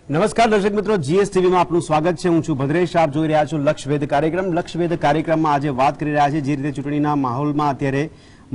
નમસ્કાર દર્શક મિત્રો, જીએસટીવી માં આપનું સ્વાગત છે। હું છું ભદ્રેશ, આપ જોઈ રહ્યા છો લક્ષ્યવેધ કાર્યક્રમ। લક્ષ્યવેધ કાર્યક્રમમાં આજે વાત કરી રહ્યા છે જે રીતે ચૂંટણીના માહોલમાં અત્યારે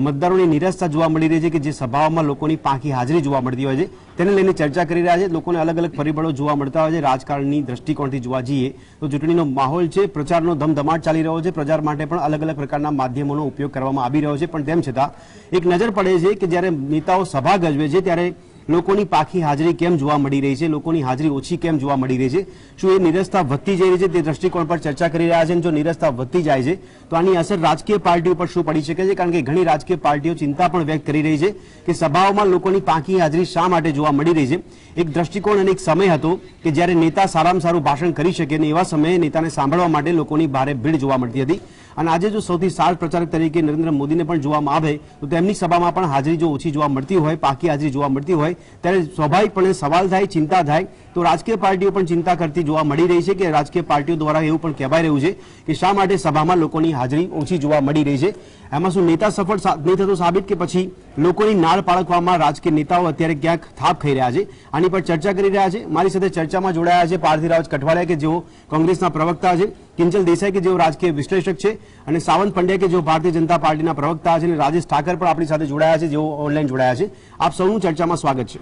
મતદારોની નિરાશા જોવા મળી રહી છે કે જે સભાઓમાં લોકોની પાંખી હાજરી જોવા મળતી હોય છે તેને લઈને ચર્ચા કરી રહ્યા છે। લોકોને અલગ અલગ પરિબળો જોવા મળતા હોય છે। રાજકારણની દ્રષ્ટિકોણથી જોવા જઈએ તો ચૂંટણીનો માહોલ છે, પ્રચારનો ધમધમાટ ચાલી રહ્યો છે। પ્રચાર માટે પણ અલગ અલગ પ્રકારના માધ્યમોનો ઉપયોગ કરવામાં આવી રહ્યો છે, પણ તેમ છતાં એક નજર પડે છે કે જ્યારે નેતાઓ સભા ગજવે છે ત્યારે લોકોની પાખી હાજરી કેમ જોવા મળી રહી છે, લોકોની હાજરી ઓછી કેમ જોવા મળી રહી છે, શું એ નિરસતા વધતી જઈ રહી છે તે દ્રષ્ટિકોણ પર ચર્ચા કરી રહ્યા છે। જો નિરસતા વધતી જાય છે તો આની અસર રાજકીય પાર્ટીઓ પર શું પડી શકે છે, કારણ કે ઘણી રાજકીય પાર્ટીઓ ચિંતા પણ વ્યક્ત કરી રહી છે કે સભાઓમાં લોકોની પાંખી હાજરી શા માટે જોવા મળી રહી છે। એક દ્રષ્ટિકોણ અને એક સમય હતો કે જ્યારે નેતા સારામાં સારું ભાષણ કરી શકે અને એવા સમયે નેતાને સાંભળવા માટે લોકોની ભારે ભીડ જોવા મળતી હતી। અને આજે જો સૌથી સાર પ્રચારક તરીકે નરેન્દ્ર મોદીને પણ જોવામાં આવે તો તેમની સભામાં પણ હાજરી જો ઓછી જોવા મળતી હોય, પાકી હાજરી જોવા મળતી હોય ત્યારે સ્વાભાવિકપણે સવાલ થાય, ચિંતા થાય। તો રાજકીય પાર્ટીઓ પણ ચિંતા કરતી જોવા મળી રહી છે કે રાજકીય પાર્ટીઓ દ્વારા એવું પણ કહેવાય રહ્યું છે કે શા માટે સભામાં લોકોની હાજરી ઓછી જોવા મળી રહી છે। એમાં શું નેતા સફળ નહીં થતો સાબિત કે પછી લોકોની નાળ પાળખવામાં રાજકીય નેતાઓ અત્યારે ક્યાંક થાપ ખાઈ રહ્યા છે? આની પર ચર્ચા કરી રહ્યા છે। મારી સાથે ચર્ચામાં જોડાયા છે પાર્થિવરાજ કઠવાડિયા કે જેઓ કોંગ્રેસના પ્રવક્તા છે, કિંજલ દેસાઈ કે જેઓ રાજકીય વિશ્લેષક છે, અને સાવંત પંડ્યા કે જેઓ ભારતીય જનતા પાર્ટીના પ્રવક્તા છે, અને રાજેશ ઠાકર પણ આપણી સાથે જોડાયા છે જેઓ ઓનલાઈન જોડાયા છે। આપ સૌનું ચર્ચામાં સ્વાગત છે।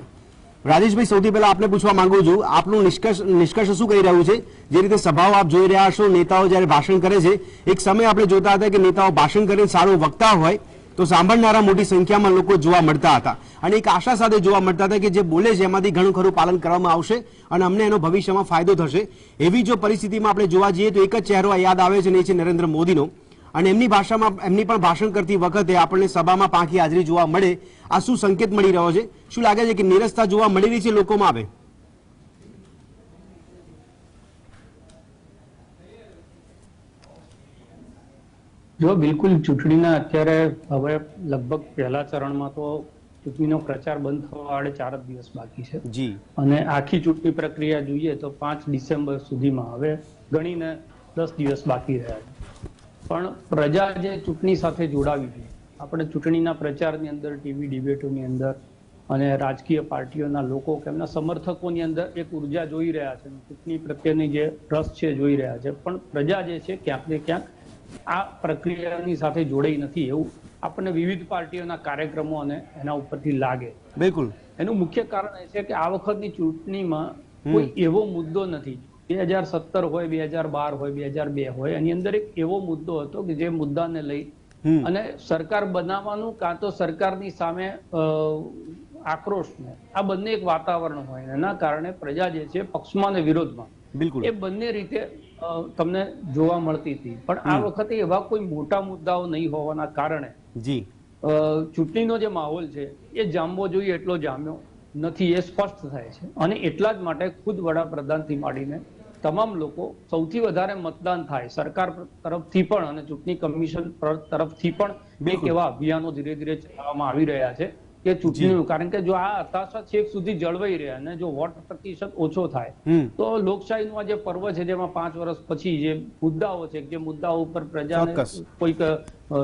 રાજેશભાઈ, સૌથી પહેલા આપને પૂછવા માંગુ છું, આપનું નિષ્કર્ષ શું કહી રહ્યું છે? જે રીતે સભાઓ આપ જોઈ રહ્યા છો, નેતાઓ જ્યારે ભાષણ કરે છે, એક સમય આપણે જોતા હતા કે નેતાઓ ભાષણ કરીને સારું વક્તા હોય તો સાંભળનારા મોટી સંખ્યામાં લોકો જોવા મળતા હતા અને એક આશા સાથે જોવા મળતા હતા કે જે બોલે છે એમાંથી ઘણું ખરું પાલન કરવામાં આવશે અને અમને એનો ભવિષ્યમાં ફાયદો થશે। એવી જો પરિસ્થિતિમાં આપણે જોવા જઈએ તો એક જ ચહેરો યાદ આવે છે અને એ છે નરેન્દ્ર મોદીનો, અને એમની ભાષામાં એમની પણ ભાષણ કરતી વખતે આપણને સભામાં પાંખી હાજરી જોવા મળે। આ શું સંકેત મળી રહ્યો છે? શું લાગે છે કે નિરસતા જોવા મળી રહી છે લોકોમાં આવે? જો બિલકુલ ચૂંટણીના અત્યારે હવે લગભગ પહેલા ચરણમાં તો ચૂંટણીનો પ્રચાર બંધ થવા વાળે 4 જ દિવસ બાકી છે જી, અને આખી ચૂંટણી પ્રક્રિયા જોઈએ તો 5 ડિસેમ્બર સુધીમાં હવે ગણીને 10 દિવસ બાકી રહ્યા છે। પણ પ્રજા જે ચૂંટણી સાથે જોડાવી છે, આપણે ચૂંટણીના પ્રચારની અંદર, ટીવી ડિબેટોની અંદર અને રાજકીય પાર્ટીઓના લોકો કે એમના સમર્થકોની અંદર એક ઉર્જા જોઈ રહ્યા છે, ચૂંટણી પ્રત્યેની જે રસ છે જોઈ રહ્યા છે, પણ પ્રજા જે છે ક્યાંક ને ક્યાંક આ પ્રક્રિયાની સાથે જોડાઈ નથી એવું આપણને વિવિધ પાર્ટીઓના કાર્યક્રમો અને એના ઉપરથી લાગે। બિલકુલ, એનું મુખ્ય કારણ એ છે કે આ વખતની ચૂંટણીમાં કોઈ એવો મુદ્દો નથી, 2017 હોય, 2012 હોય, 2002 હોય, એની અંદર એક એવો મુદ્દો હતો કે જે મુદ્દાને લઈ અને સરકાર બનાવવાનું કાં તો સરકારની સામે આક્રોશને આ બંને એક વાતાવરણ હોય, એના કારણે પ્રજા જે છે પક્ષમાં અને વિરોધમાં બિલકુલ એ બંને રીતે તમને જોવા મળતી હતી। પણ આ વખતે એવા કોઈ મોટા મુદ્દાઓ નહીં હોવાના કારણે જી ચૂંટણીનો જે માહોલ છે એ જામવો જોઈએ એટલો જામ્યો નથી, એ સ્પષ્ટ થાય છે। અને એટલા જ માટે ખુદ વડાપ્રધાનથી માંડીને તમામ લોકો સૌથી વધારે મતદાન થાય સરકાર તરફથી પણ અને ચૂંટણી કમિશન તરફથી પણ એક એવા અભિયાનો ધીરે ધીરે ચલાવવામાં આવી રહ્યા છે કે ચૂંટણીનું, કારણ કે જો આ હતાશા છેક સુધી જળવાઈ રહે અને જો વોટ પ્રતિશત ઓછો થાય તો લોકશાહીનું આ જે પર્વ છે જેમાં 5 વર્ષ પછી જે મુદ્દાઓ છે, જે મુદ્દાઓ ઉપર પ્રજાને કોઈક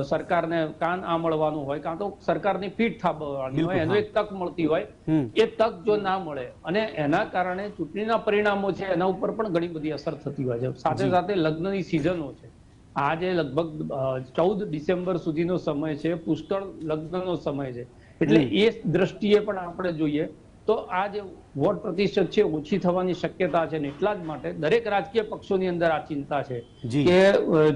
સરકારને કાન આંબળવાનું હોય કાં તો સરકારની પીઠ થાબવવાની હોય, એનો એક તક મળતી હોય, એ તક જો ના મળે અને એના કારણે ચૂંટણીના પરિણામો છે એના ઉપર પણ ઘણી બધી અસર થતી હોય છે। સાથે સાથે લગ્નની સિઝનો છે, આ જે લગભગ 14 ડિસેમ્બર સુધીનો સમય છે, પુષ્કળ લગ્નનો સમય છે, એટલે એ દ્રષ્ટિએ પણ આપણે જોઈએ તો આ જે વોટ પ્રતિશત છે ઓછી થવાની શક્યતા છે, ને એટલા જ માટે દરેક રાજકીય પક્ષોની અંદર આ ચિંતા છે કે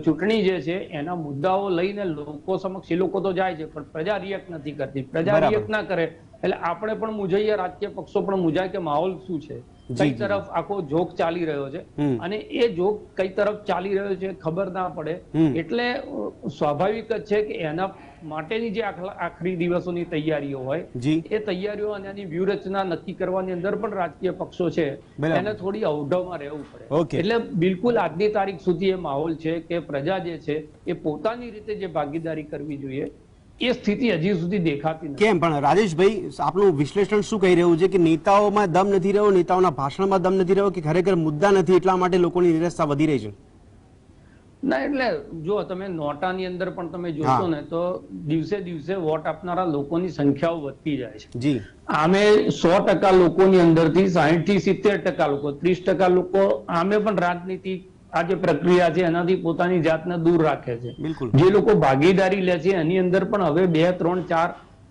ચૂંટણી જે છે એના મુદ્દાઓ લઈને લોકો સમક્ષ એ લોકો તો જાય છે પણ પ્રજા રિએક્ટ નથી કરતી। પ્રજા રિએક્ટ ના કરે એટલે આપણે પણ મૂંઝાઈએ, રાજકીય પક્ષો પણ મૂંઝાય કે માહોલ શું છે, કઈ તરફ આખો જોક ચાલી રહ્યો છે, અને એ જોક કઈ તરફ ચાલી રહ્યો છે ખબર ના પડે। એટલે સ્વાભાવિક જ છે કે એના માટેની જે આખરી દિવસોની તૈયારીઓ હોય એ તૈયારીઓ અને એની વ્યૂહરચના નક્કી કરવાની અંદર પણ રાજકીય પક્ષો છે એને થોડી અવઢવમાં રહેવું પડે। એટલે બિલકુલ આજની તારીખ સુધી એ માહોલ છે કે પ્રજા જે છે એ પોતાની રીતે જે ભાગીદારી કરવી જોઈએ એ સ્થિતિ હજી સુધી દેખાતી નથી। કેમ પણ રાજેશભાઈ, આપનું વિશ્લેષણ શું કહી રહ્યું છે કે નેતાઓમાં દમ નથી રહ્યો, નેતાઓના ભાષણમાં દમ નથી રહ્યો, કે ખરેખર મુદ્દા નથી એટલા માટે લોકોની નિરસતા વધી રહી છે? ના એટલે જો તમે નોટાની અંદર પણ તમે જોશો ને તો દિવસે દિવસે વોટ આપનારા લોકોની સંખ્યાઓ વધતી જાય છે. જી આમે 100% લોકોની અંદરથી 60 થી 70% લોકો 30% લોકો આમે પણ રાજનીતિ આ જે પ્રક્રિયા છે એનાથી પોતાની જાતને દૂર રાખે છે. બિલકુલ. જે લોકો ભાગીદારી લે છે એની અંદર પણ હવે 2, 3,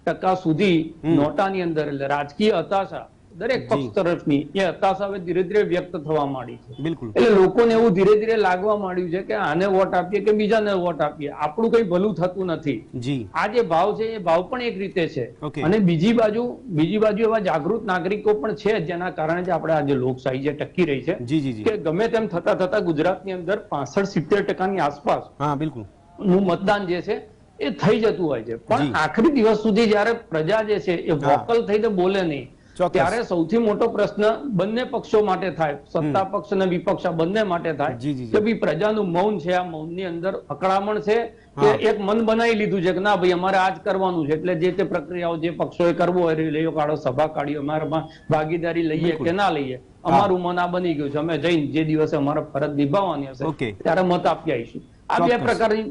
4% સુધી નોટાની અંદર એટલે રાજકીય હતાશા દરેક પક્ષ તરફની એ હતાશા હવે ધીરે ધીરે વ્યક્ત થવા માંડી છે. બિલકુલ. એટલે લોકોને એવું ધીરે ધીરે લાગવા માંડ્યું છે કે આને વોટ આપીએ કે બીજાને વોટ આપીએ, આપણું કઈ ભલું થતું નથી. જી આ જે ભાવ છે એ ભાવ પણ એક રીતે છે. Okay. અને બીજી બાજુ એવા જાગૃત નાગરિકો પણ છે જેના કારણે જ આપણે આજે લોકશાહી જે ટકી રહી છે જી જી જી કે ગમે તેમ થતા ગુજરાતની અંદર 65-70% ની આસપાસ હા બિલકુલ નું મતદાન જે છે એ થઈ જતું હોય છે. પણ આખરી દિવસ સુધી જયારે પ્રજા જે છે એ વોકલ થઈને બોલે નહીં ચોક્કસ. ત્યારે સૌથી મોટો પ્રશ્ન બંને પક્ષો માટે થાય, સત્તા પક્ષ અને વિપક્ષ આ બંને માટે થાય જી, જી, જી. કે ભાઈ પ્રજાનું મૌન છે, આ મૌનની અંદર અકળામણ છે કે એક મન બનાવી લીધું છે કે ના ભાઈ અમારે આ જ કરવાનું છે એટલે જે તે પ્રક્રિયાઓ જે પક્ષોએ કરવો હોય રેલીઓ કાઢો, સભા કાઢી, અમારામાં ભાગીદારી લઈએ કે ના લઈએ, અમારું મન આ બની ગયું છે, અમે જઈને જે દિવસે અમારે ફરજ નિભાવવાની Okay. હશે ત્યારે મત આપી આવીશું. આ બે ચોક્કસ. પ્રકારની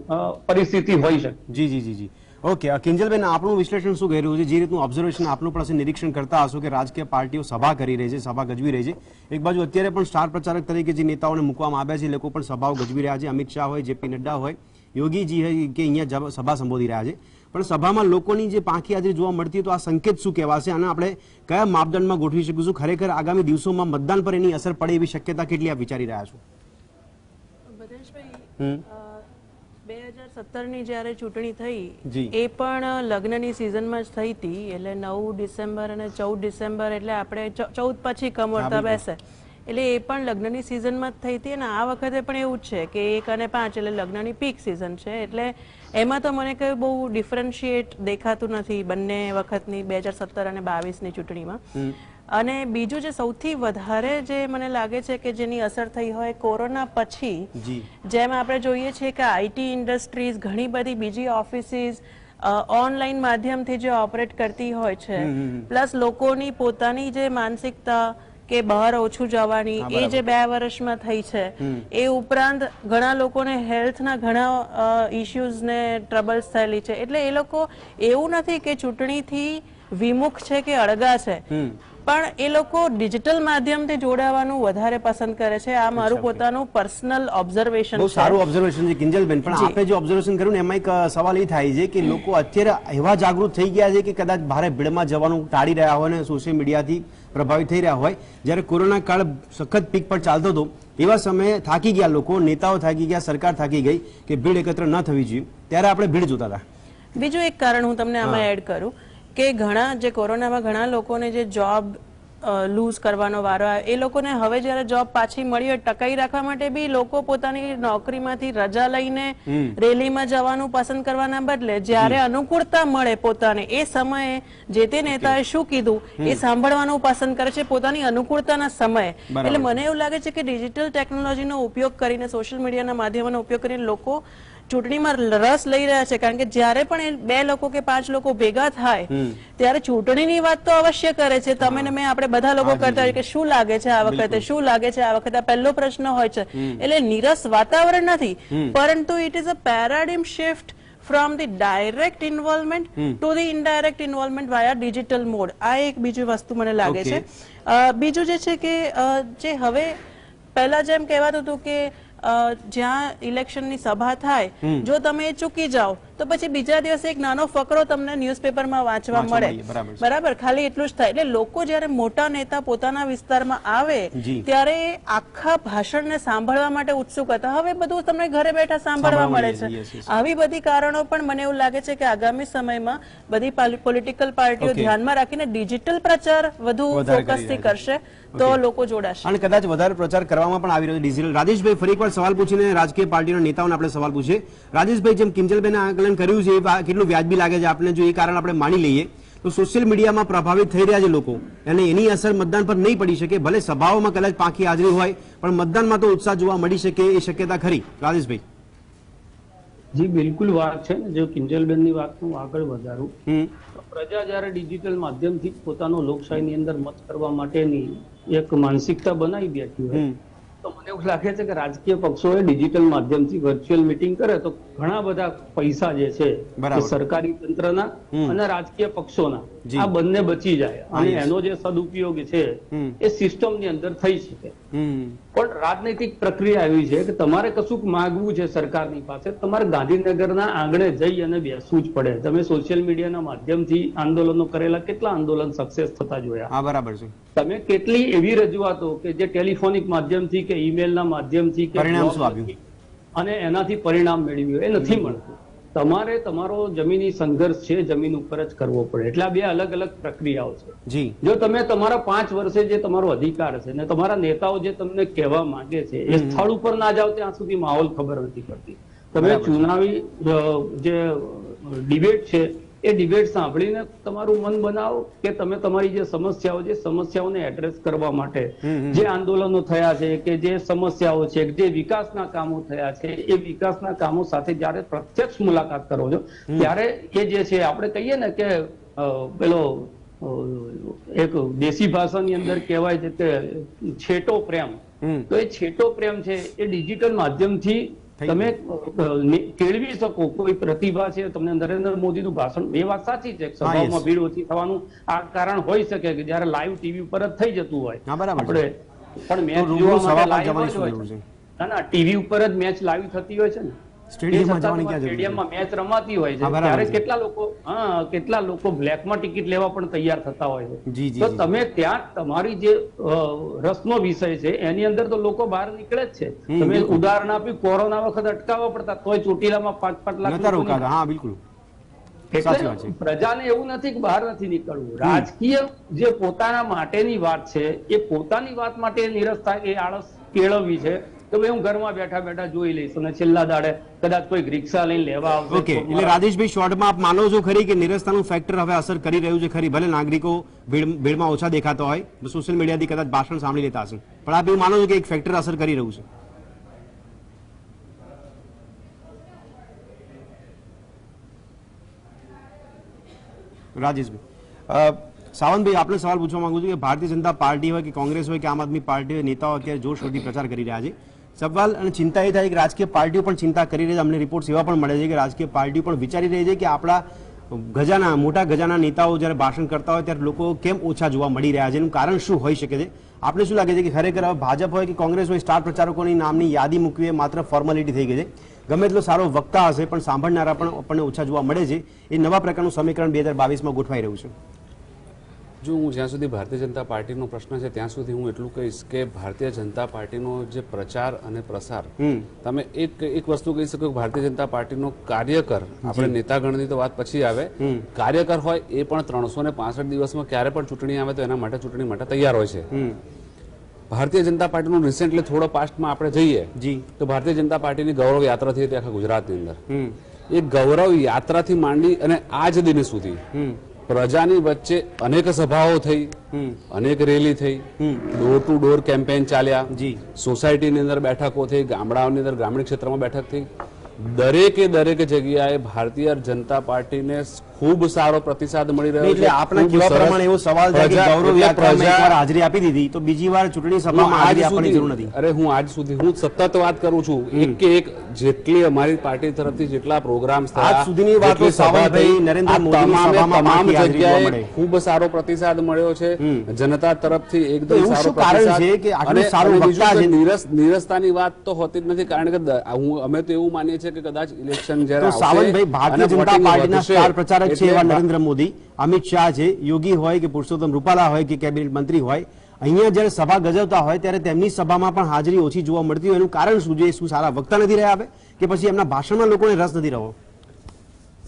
પરિસ્થિતિ હોય છે. જી જી જી જી ઓકે કિંજલબેન આપણું વિશ્લેષણ શું કહી રહ્યું છે? જે રીતનું ઓબ્ઝર્વેશન આપનું પાસે નિરીક્ષણ કરતા હશો કે રાજકીય પાર્ટીઓ સભા કરી રહી છે, સભા ગજવી રહી છે. એક બાજુ અત્યારે પણ સ્ટાર પ્રચારક તરીકે જે નેતાઓને મૂકવામાં આવ્યા છે એ લોકો પણ સભાઓ ગજવી રહ્યા છે. અમિત શાહ હોય, જેપી નડ્ડા હોય, યોગીજી હોય કે અહીંયા સભા સંબોધી રહ્યા છે. પણ સભામાં લોકોની જે પાંખી હાજરી જોવા મળતી હોય તો આ સંકેત શું કહેવાશે અને આપણે કયા માપદંડમાં ગોઠવી શકીશું? ખરેખર આગામી દિવસોમાં મતદાન પર એની અસર પડે એવી શક્યતા કેટલી આપ વિચારી રહ્યા છો? ભદ્રેશભાઈ, 2017ની જ્યારે ચૂંટણી જી. થઈ એ પણ લગ્નની સિઝનમાં જ થઈ હતી. એટલે 9 ડિસેમ્બર અને 14 ડિસેમ્બર એટલે આપણે 14 પછી કમળતા બેસે એટલે એ પણ લગ્નની સિઝનમાં જ થઈ હતી. અને આ વખતે પણ એવું જ છે કે 1 અને 5 એટલે લગ્નની પીક સિઝન છે. એટલે એમાં તો મને કઈ બહુ ડિફરન્શિએટ દેખાતું નથી બંને વખતની 2017 અને 22ની ચૂંટણીમાં. અને બીજું જે સૌથી વધારે જે મને લાગે છે કે જેની અસર થઈ હોય કોરોના પછી, જેમ આપણે જોઈએ છીએ કે આઈટી ઇન્ડસ્ટ્રીઝ, ઘણી બધી બીજી ઓફિસીસ ઓનલાઈન માધ્યમથી જે ઓપરેટ કરતી હોય છે, પ્લસ લોકોની પોતાની જે માનસિકતા કે બહાર ઓછું જવાની એ જે 2 વર્ષમાં થઈ છે, એ ઉપરાંત ઘણા લોકોને હેલ્થના ઘણા ઇશ્યુઝ ને ટ્રબલ્સ થયેલી છે. એટલે એ લોકો એવું નથી કે ચૂંટણીથી વિમુખ છે કે અળગા છે, પણ એ લોકો ડિજિટલ માધ્યમથી જોડાવાનું વધારે પસંદ કરે છે. આ મારું પોતાનું પર્સનલ ઓબ્ઝર્વેશન છે. બહુ સારું ઓબ્ઝર્વેશન છે કિંજલબેન. પણ આપણે જે ઓબ્ઝર્વેશન કર્યું ને એમાં એક સવાલ એ થાય છે કે લોકો અત્યારે એવા જાગૃત થઈ ગયા છે કે કદાચ ભારે ભીડમાં જવાનું ટાળી રહ્યા હોય ને સોશિયલ મીડિયાથી પ્રભાવિત થઈ રહ્યા હોય. જ્યારે કોરોના કાળ સખત પીક પર ચાલતો હતો એવા સમયે થાકી ગયા લોકો, નેતાઓ થાકી ગયા, સરકાર થાકી ગઈ કે ભીડ એકત્ર ન થવી જોઈએ, ત્યારે આપણે ભીડ જોતા હતા. બીજું એક કારણ હું તમને આમાં એડ કરું કે ઘણા જે કોરોનામાં ઘણા લોકોને જે જોબ લૂઝ કરવાનો વારો આવ્યો, એ લોકોને હવે જ્યારે જોબ પાછી મળી હોય ટકાઈ રાખવા માટે બી લોકો પોતાની નોકરીમાંથી રજા લઈને રેલીમાં જવાનું પસંદ કરવાના બદલે જ્યારે અનુકૂળતા મળે પોતાને એ સમયે જે તે નેતાએ શું કીધું એ સાંભળવાનું પસંદ કરે છે પોતાની અનુકૂળતાના સમયે. એટલે મને એવું લાગે છે કે ડિજિટલ ટેકનોલોજીનો ઉપયોગ કરીને, સોશિયલ મીડિયાના માધ્યમોનો ઉપયોગ કરીને લોકો ચૂંટણીમાં રસ લઈ રહ્યા છે. કારણ કે જ્યારે પણ 2 લોકો કે 5 લોકો ભેગા થાય ત્યારે ચૂંટણીની વાત તો અવશ્ય કરે છે. તમે ને મેં આપણે બધા લોકો કરતા હોય કે શું લાગે છે આ વખતે, શું લાગે છે આ વખતે, આ પહેલો પ્રશ્ન હોય છે. એટલે નીરસ વાતાવરણ નથી, પરંતુ it is a paradigm shift from the direct involvement to the indirect involvement via digital mode. આ એક બીજી વસ્તુ મને લાગે છે. બીજું જે છે કે જે હવે પહેલા જેમ કહેવાતું હતું કે જ્યાં ઇલેક્શનની સભા થાય જો તમે ચૂકી જાઓ તો પછી બીજા દિવસે એક નાનો ફકરો તમને ન્યૂઝપેપરમાં વાંચવા મળે, બરાબર, ખાલી એટલું જ થાય. એટલે લોકો જ્યારે મોટા નેતા પોતાના વિસ્તારમાં આવે ત્યારે આખા ભાષણને સાંભળવા માટે ઉત્સુક હતા. હવે બધું તમને ઘરે બેઠા સાંભળવા મળે છે. આવી બધી કારણો પણ મને એવું લાગે છે કે આગામી સમયમાં બધી પોલિટિકલ પાર્ટીઓ ધ્યાનમાં રાખીને ડિજિટલ પ્રચાર વધુ ફોકસથી કરશે તો લોકો જોડાશે અને કદાચ વધારે પ્રચાર કરવામાં પણ આવી રહ્યો છે ડિજિટલ. રાજેશભાઈ, ફરી એકવાર સવાલ પૂછીને રાજકીય પાર્ટીના નેતાઓને આપણે સવાલ પૂછીએ. રાજેશભાઈ, જેમ કિંજલબેને આકલન કર્યું છે એ કેટલું વ્યાજબી લાગે છે આપણે? જો એ કારણ આપણે માની લઈએ તો સોશિયલ મીડિયામાં પ્રભાવિત થઈ રહ્યા છે લોકો અને એની અસર મતદાન પર નહીં પડી શકે. ભલે સભાઓમાં કદાચ પાંખી હાજરી હોય પણ મતદાનમાં તો ઉત્સાહ જોવા મળી શકે એ શક્યતા ખરી? રાજેશભાઈ. જી બિલકુલ વાત છે. જો કિંજલબેનની વાત હું આગળ વધારું, પ્રજા જયારે ડિજિટલ માધ્યમથી પોતાનો લોકશાહીની અંદર મત કરવા માટેની એક માનસિકતા બનાવી બેઠી હોય તો મને એવું લાગે છે કે રાજકીય પક્ષોએ ડિજિટલ માધ્યમથી વર્ચ્યુઅલ મીટિંગ કરે તો ઘણા બધા પૈસા જે છે બરાબર. એ સરકારી તંત્રના અને રાજકીય પક્ષોના જી. આ બંને બચી જાય અને yes. એનો જે સદુપયોગ છે એ સિસ્ટમની અંદર થઈ શકે. પણ રાજનૈતિક પ્રક્રિયા એવી છે કે તમારે કશુંક માંગવું છે સરકારની પાસે, તમારે ગાંધીનગરના આંગણે જઈ અને બેસવું જ પડે. તમે સોશિયલ મીડિયાના માધ્યમથી આંદોલનો કરેલા કેટલા આંદોલન સક્સેસ થતા જોયા? હા બરાબર છે. તમે કેટલી એવી રજૂઆતો કે જે ટેલિફોનિક માધ્યમથી કે ઈમેલના માધ્યમથી કે પરિણામ શું blog આવ્યું? અને એનાથી પરિણામ મેળવ્યું એ નથી મળતું. તમારે તમારો જમીની સંઘર્ષ છે જમીન ઉપર જ કરવો પડે. એટલે આ બે અલગ અલગ પ્રક્રિયાઓ છે. જી. જો તમે તમારા 5 વર્ષે જે તમારો અધિકાર છે ને તમારા નેતાઓ જે તમને કહેવા માંગે છે એ સ્થળ ઉપર ના જાઓ ત્યાં સુધી માહોલ ખબર નથી પડતી. તમે બરાબર છે. ચુનાવી જે ડિબેટ છે એ ડિબેટ સાંભળીને તમારું મન બનાવો કે તમે તમારી જે સમસ્યાઓ છે સમસ્યાઓને એડ્રેસ કરવા માટે જે આંદોલનો થયા છે કે જે સમસ્યાઓ છે જે વિકાસના કામો થયા છે એ વિકાસના કામો સાથે જ્યારે પ્રત્યક્ષ મુલાકાત કરો છો ત્યારે એ જે છે આપણે કહીએ ને કે પેલો એક દેશી ભાષાની અંદર કહેવાય છે કે છેટો પ્રેમ, તો એ છેટો પ્રેમ છે એ ડિજિટલ માધ્યમથી તમે કેળવી શકો. કોઈ પ્રતિભા છે તમને નરેન્દ્ર મોદીનું ભાષણ, એ વાત સાચી છે સભાઓમાં ભીડ ઓછી થવાનું આ કારણ હોઈ શકે કે જયારે લાઈવ ટીવી ઉપર જ થઈ જતું હોય આપણે, પણ મેચ જોવા માટે લાઈવ હોય છે ના ટીવી ઉપર જ મેચ લાઈવ થતી હોય છે ને, સ્ટેડિયમમાં મેચ રમાતી હોય છે ત્યારે કેટલા લોકો બ્લેકમાં ટિકિટ લેવા પણ તૈયાર થતા હોય છે. તો તમે ત્યાં તમારી જે રસનો વિષય છે એની અંદર તો લોકો બહાર નીકળે જ છે. તમે ઉદાહરણ આપ્યું કોરોના વખત અટકાવવા પડતા તોય ચોટીલામાં 5-5 લાખ. એટલે પ્રજાને એવું નથી કે બહાર નથી નીકળવું. રાજકીય જે પોતાના માટેની વાત છે એ પોતાની વાત માટે નિરસ થાય એ આળસ કેળવવી છે તો ભાઈ હું ઘરમાં બેઠા બેઠા જોઈ લઈશ અને છેલ્લા દાડે કદાચ કોઈ રિક્ષા લઈને લેવા આવશે. ઓકે, એટલે રાજેશભાઈ શોર્ટમાં આપ માનો છો ખરી કે નિરસ્તાનું ફેક્ટર હવે અસર કરી રહ્યું છે ખરી? ભલે નાગરિકો ભીડમાં ઓછા દેખાતા હોય, સોશિયલ મીડિયાથી કદાચ ભાષણ સાંભળી લેતા હશે, પણ આપ એવું માનો છો કે એક ફેક્ટર અસર કરી રહ્યું છે? રાજેશભાઈ, સાવંતભાઈ આપણે સવાલ પૂછવા માંગુ છું કે ભારતીય જનતા પાર્ટી હોય કે કોંગ્રેસ હોય કે આમ આદમી પાર્ટી હોય, નેતાઓ અત્યારે જોરશોરથી પ્રચાર કરી રહ્યા છે. સવાલ અને ચિંતા એ થાય કે રાજકીય પાર્ટીઓ પણ ચિંતા કરી રહી છે. અમને રિપોર્ટ એવા પણ મળે છે કે રાજકીય પાર્ટીઓ પણ વિચારી રહી છે કે આપણા મોટા ગજાના નેતાઓ જ્યારે ભાષણ કરતા હોય ત્યારે લોકો કેમ ઓછા જોવા મળી રહ્યા છે, એનું કારણ શું હોઈ શકે છે? આપણે શું લાગે છે કે ખરેખર ભાજપ હોય કે કોંગ્રેસ હોય, સ્ટાર પ્રચારકોની નામની યાદી મૂકવી એ માત્ર ફોર્માલિટી થઈ ગઈ છે? ગમે એટલો સારો વક્તા હશે પણ સાંભળનારા પણ આપણને ઓછા જોવા મળે છે. એ નવા પ્રકારનું સમીકરણ 2022માં ગોઠવાઈ રહ્યું છે. જો હું જ્યાં સુધી ભારતીય જનતા પાર્ટીનો પ્રશ્ન છે ત્યાં સુધી હું એટલું કહીશ કે ભારતીય જનતા પાર્ટીનો જે પ્રચાર અને પ્રસાર, તમે એક વસ્તુ કહી શકો કે ભારતીય જનતા પાર્ટીનો કાર્યકર, આપણે નેતાગણની તો વાત પછી આવે, કાર્યકર હોય એ પણ 365 દિવસમાં ક્યારે પણ ચૂંટણી આવે તો એના માટે ચૂંટણી માટે તૈયાર હોય છે. ભારતીય જનતા પાર્ટીનું રિસેન્ટલી થોડો પાસ્ટમાં આપણે જઈએ તો ભારતીય જનતા પાર્ટીની ગૌરવ યાત્રા થઈ હતી આખા ગુજરાતની અંદર. એ ગૌરવ યાત્રાથી માંડી અને આજ દિન સુધી પ્રજાની વચ્ચે અનેક સભાઓ થઈ, અનેક રેલી થઈ, ડોર ટુ ડોર કેમ્પેન ચાલ્યા, સોસાયટીની અંદર બેઠકો થઈ, ગામડાઓની અંદર ગ્રામીણ ક્ષેત્રમાં બેઠક થઈ. દરેકે જગ્યાએ ભારતીય જનતા પાર્ટીને ખૂબ સારો પ્રતિસાદ મળી રહ્યો છે. એટલે આપના કેવા પ્રમાણે એવો સવાલ છે કે ગૌરવ યાત્રામાં એકવાર હાજરી આપી દીધી તો બીજી વાર ચૂંટણી સભામાં હાજરી આપવાની જરૂર નથી? અરે હું આજ સુધી હું સતત વાત કરું છું, એક જેટલી અમારી પાર્ટી તરફથી જેટલા પ્રોગ્રામ્સ થયા, આજ સુધીની વાતો સાવંતભાઈ નરેન્દ્ર મોદીની સભામાં તમામ બાકી જગ્યાએ મળે. ખૂબ સારો પ્રતિસાદ મળ્યો છે જનતા તરફથી, એકદમ એવું સારો શું કારણ પ્રતિસાદ. છે કે આટલું અને સારું બીજું વક્તા કે છે? નીરસતાની વાત તો હોતી જ નથી, કારણ કે અમે તો એવું માનીએ છીએ કે કદાચ ઇલેક્શન જ્યારે તો સાવંતભાઈ ભારતીય જનતા પાર્ટીના સ્ટાર પ્રચારક છે એવા નરેન્દ્ર મોદી, અમિત શાહ છે, યોગી હોય કે પુરુષોત્તમ રૂપાલા હોય કે કેબિનેટ મંત્રી હોય, અહીંયા જ્યારે સભા ગજવતા હોય ત્યારે તેમની સભામાં પણ હાજરી ઓછી જોવા મળતી હોય, એનું કારણ શું છે? શું સારા વક્તા નથી રહ્યા હવે કે પછી એમના ભાષણમાં લોકોને રસ નથી રહ્યો?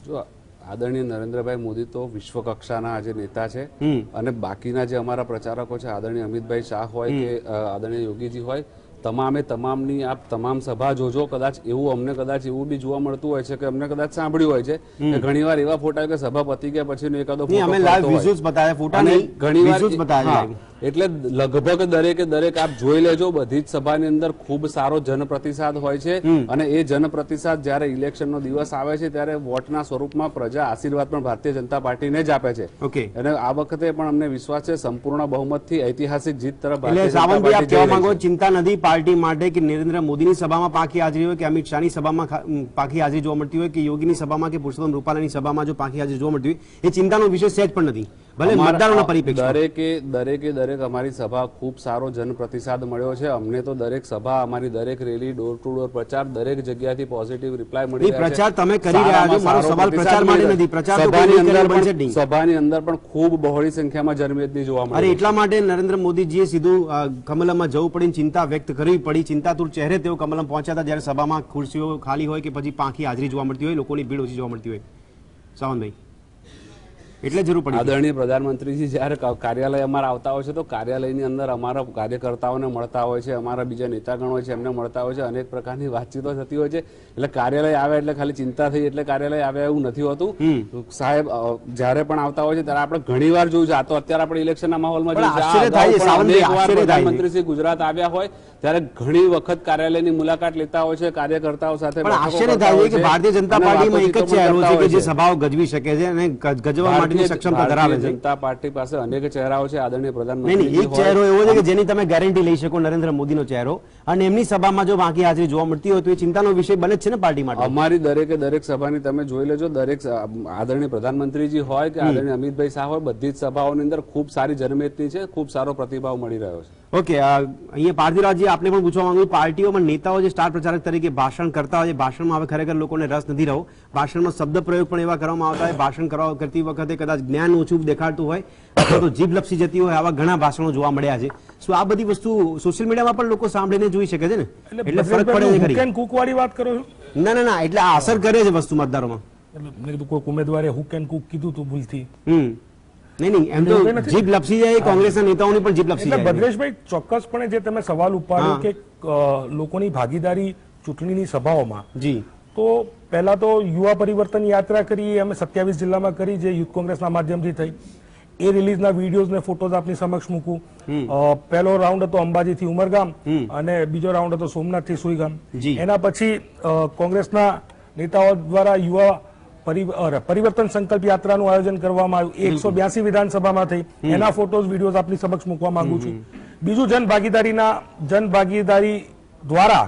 જો આદરણીય નરેન્દ્રભાઈ મોદી તો વિશ્વ કક્ષાના આજે નેતા છે અને બાકીના જે અમારા પ્રચારકો છે, આદરણીય અમિતભાઈ શાહ હોય કે આદરણીય યોગીજી હોય, તમામની આપ તમામ સભા જોજો. કદાચ એવું બી જોવા મળતું હોય છે કે અમને કદાચ સાંભળ્યું હોય છે કે ઘણીવાર એવા ફોટા કે સભા પતી ગયા પછી એકાદો અમે લાઈવ વિઝ્યુઅલ્સ બતાવ્યા, ફોટા નહીં, વિઝ્યુઅલ્સ બતાવ્યા. એટલે લગભગ દરેકે દરેક આપ જોઈ લેજો બધી જ સભાની અંદર ખૂબ સારો જનપ્રતિસાદ હોય છે અને એ જનપ્રતિસાદ જ્યારે ઇલેક્શનનો દિવસ આવે છે ત્યારે વોટના સ્વરૂપમાં પ્રજા આશીર્વાદ પણ ભારતીય જનતા પાર્ટીને જ આપે છે. ઓકે, અને આ વખતે પણ અમને વિશ્વાસ છે સંપૂર્ણ બહુમતથી ઐતિહાસિક જીત તરફ એટલે ભારતીય જનતા સાવંતભાઈ આપ પાર્ટી કહેવા જઈ રહી માંગો છે. ચિંતા નથી પાર્ટી માટે કે નરેન્દ્ર મોદીની સભામાં પાકી હાજરી હોય કે અમિત શાહની સભામાં પાકી હાજરી જોવા મળતી હોય કે યોગીની સભામાં કે પુરુષોત્તમ રૂપાલાની સભામાં જો પાકી હાજરી જોવા મળતી હોય એ ચિંતાનો વિષય સહેજ પણ નથી, ભલે મતદારોના પરિપ્રેક્ષમાં. દરેક અમારી સભા ખૂબ સારો જનપ્રતિસાદ મળ્યો છે. અમને તો દરેક સભા, અમારી દરેક રેલી, ડોર ટુ ડોર પ્રચાર, દરેક જગ્યાથી પોઝિટિવ રિપ્લાય મળી રહ્યા છે. પ્રચાર તમે કરી રહ્યા છો, મારો સવાલ પ્રચાર માટે નથી. પ્રચાર તો કોઈ કરી બનશે જ નહીં. સભાની અંદર પણ ખૂબ બહોળી સંખ્યામાં જનમેદની જોવા અરે મળી. એટલા માટે નરેન્દ્ર મોદીજીએ સીધું કમલમમાં જવું પડીને ચિંતા વ્યક્ત કરવી પડી. ચિંતાતુર ચહેરે તેઓ કમલમ પહોંચ્યા હતા જ્યારે સભામાં ખુરશીઓ ખાલી હોય કે પછી પાંખી હાજરી જોવા મળતી હોય, લોકોની ભીડ ઓછી જોવા મળતી હોય. સાવંતભાઈ, એટલે જરૂર પડી. આદરણીય પ્રધાનમંત્રીજી જ્યારે કાર્યાલય અમારા આવતા હોય છે તો કાર્યાલયની અંદર અમારા કાર્યકર્તાઓને મળતા હોય છે, અમારા બીજા નેતાગણ હોય છે એમને મળતા હોય છે, અનેક પ્રકારની વાતચીતો થતી હોય છે. એટલે કાર્યાલય આવે એટલે ખાલી ચિંતા થઈ એટલે કાર્યાલય આવ્યા એવું નથી હોતું. સાહેબ જ્યારે પણ આવતા હોય છે ત્યારે આપણે ઘણીવાર જોયું છે. આ તો અત્યારે આપણે ઇલેક્શનના માહોલમાં જોયું છે. આશ્ચર્ય થાય છે, સાવંતભાઈ, આશ્ચર્ય થાય છે. પ્રધાનમંત્રી ગુજરાત આવ્યા હોય ત્યારે ઘણી વખત કાર્યાલયની મુલાકાત લેતા હોય છે, કાર્યકર્તાઓ સાથે પણ બેઠકો આશ્ચર્ય કરતા થાય હોય છે કે ભારતીય જનતા અને પાર્ટીમાં એક જ વાતોચીતો ચહેરો પણ છે કે કરતા જે હોય સભાઓ ગજવી શકે છે અને ગજવા માટેની સક્ષમતા ધરાવે છે. ભારતીય જનતા પાર્ટી પાસે અનેક ચહેરાઓ છે. આદરણીય નહીં પ્રધાનમંત્રી નહીં, એક ચહેરો એવો છે કે જેની તમે ગેરંટી લઈ શકો, નરેન્દ્ર મોદીનો ચહેરો, અને એમની સભામાં જો બાકી હાજરી જોવા મળતી હોય તો એ ચિંતાનો વિષય બને જ છે ને પાર્ટી માટે. અમારી દરેકે દરેક સભાની તમે જોઈ લેજો. દરેક આદરણીય પ્રધાનમંત્રીજી હોય કે આદરણીય અમિતભાઈ શાહ હોય, બધી જ સભાઓની અંદર ખૂબ સારી જનમેદની છે, ખૂબ સારો પ્રતિભાવ મળી રહ્યો છે. ઓકે, અહીંયા પાર્થિવરાજજી આપને પણ પૂછવા માંગુ, પાર્ટીઓમાં નેતાઓ જે સ્ટાર પ્રચારક તરીકે ભાષણ કરતા હોય, ભાષણમાં હવે ખરેખર લોકોને રસ નથી રહ્યો. ભાષણમાં શબ્દ પ્રયોગ પણ એવા કરવામાં આવતા હોય, ભાષણ કરતી વખતે કદાચ જ્ઞાન ઓછું દેખાડતું હોય અથવા તો જીભ લપસી જતી હોય, આવા ઘણા ભાષણો જોવા મળ્યા છે. શું આ બધી વસ્તુ સોશિયલ મીડિયામાં પણ લોકો સાંભળીને જોઈ શકે છે ને? એટલે ફરક પડે છે ખરી? હુક કુક વાળી વાત કરો છો? ના ના ના, એટલે આ અસર કરે છે વસ્તુ મતદારોમાં. મેં કીધું કોઈ ઉમેદવારે હુક એન્ડ કુક કીધું તું ભૂલથી. નહીં નહીં, એમ તો જીભ લપસી જાય, કોંગ્રેસના નેતાઓની પણ જીભ લપસી એટલે જાય. ભદ્રેશભાઈ, ચોક્કસપણે જે તમે સવાલ ઉપાડ્યો કે લોકોની ભાગીદારી ચૂંટણીની સભાઓમાં, જી, તો પહેલા તો યુવા પરિવર્તન યાત્રા કરી, અમે 27 જિલ્લામાં કરી, જે યુથ કોંગ્રેસના માધ્યમથી થઈ. એ રિલીઝના વિડીયોઝ ને ફોટોઝ આપની સમક્ષ મૂકું. પહેલો રાઉન્ડ હતો અંબાજીથી ઉમરગામ અને બીજો રાઉન્ડ હતો સોમનાથથી સુઈગામ. એના પછી કોંગ્રેસના નેતાઓ દ્વારા યુવા પરિવર્તન સંકલ્પ યાત્રાનું આયોજન કરવામાં આવ્યું. 182 વિધાનસભામાં થઈ. એના ફોટોઝ વિડીયોઝ આપની સમક્ષ મૂકવા માંગુ છું. બીજું જનભાગીદારી દ્વારા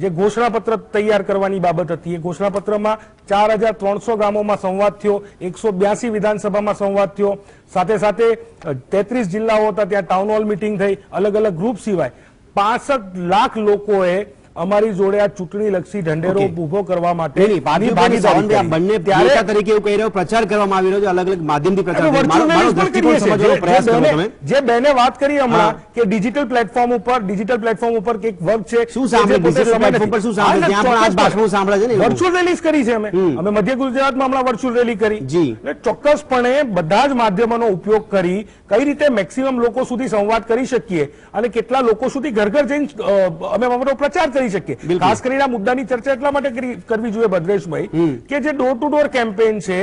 જે ઘોષણાપત્ર તૈયાર કરવાની બાબત હતી, એ ઘોષણાપત્રમાં 4300 ગામોમાં સંવાદ થયો, 182 વિધાનસભામાં સંવાદ થયો, સાથે સાથે 33 જિલ્લાઓ હતા ત્યાં ટાઉન હોલ મિટિંગ થઈ, અલગ અલગ ગ્રુપ સિવાય 65 લાખ લોકોએ અમારી જોડે આ ચૂંટણી લક્ષી ઢંઢેરો ઉભો કરવા માટે બંને નેતા તરીકે એવું કહી રહ્યો, પ્રચાર કરવામાં આવી રહ્યો છે, અલગ અલગ માધ્યમથી પ્રચાર. મારો દૃષ્ટિકોણ સમજવાનો પ્રયાસ કરો તમે. જે બેને વાત કરી હમણાં કે ડિજિટલ પ્લેટફોર્મ ઉપર એક વર્ગ છે, શું સાંભળે ડિજિટલ પ્લેટફોર્મ પર, શું સાંભળે ત્યાં પણ આ જ ભાષણો સાંભળે છે ને. વર્ચ્યુઅલ રેલીઝ કરી છે અમે મધ્ય ગુજરાતમાં હમણાં વર્ચ્યુઅલ રેલી કરી. એટલે ચોક્કસપણે બધા જ માધ્યમોનો ઉપયોગ કરી કઈ રીતે મેક્સિમમ લોકો સુધી સંવાદ કરી શકીએ અને કેટલા લોકો સુધી ઘર ઘર જઈને અમે અમારો પ્રચાર કરી શકીએ. ખાસ કરીને આ મુદ્દાની ચર્ચા એટલા માટે કરવી જોઈએ ભદ્રેશભાઈ કે જે ડોર ટુ ડોર કેમ્પેન છે,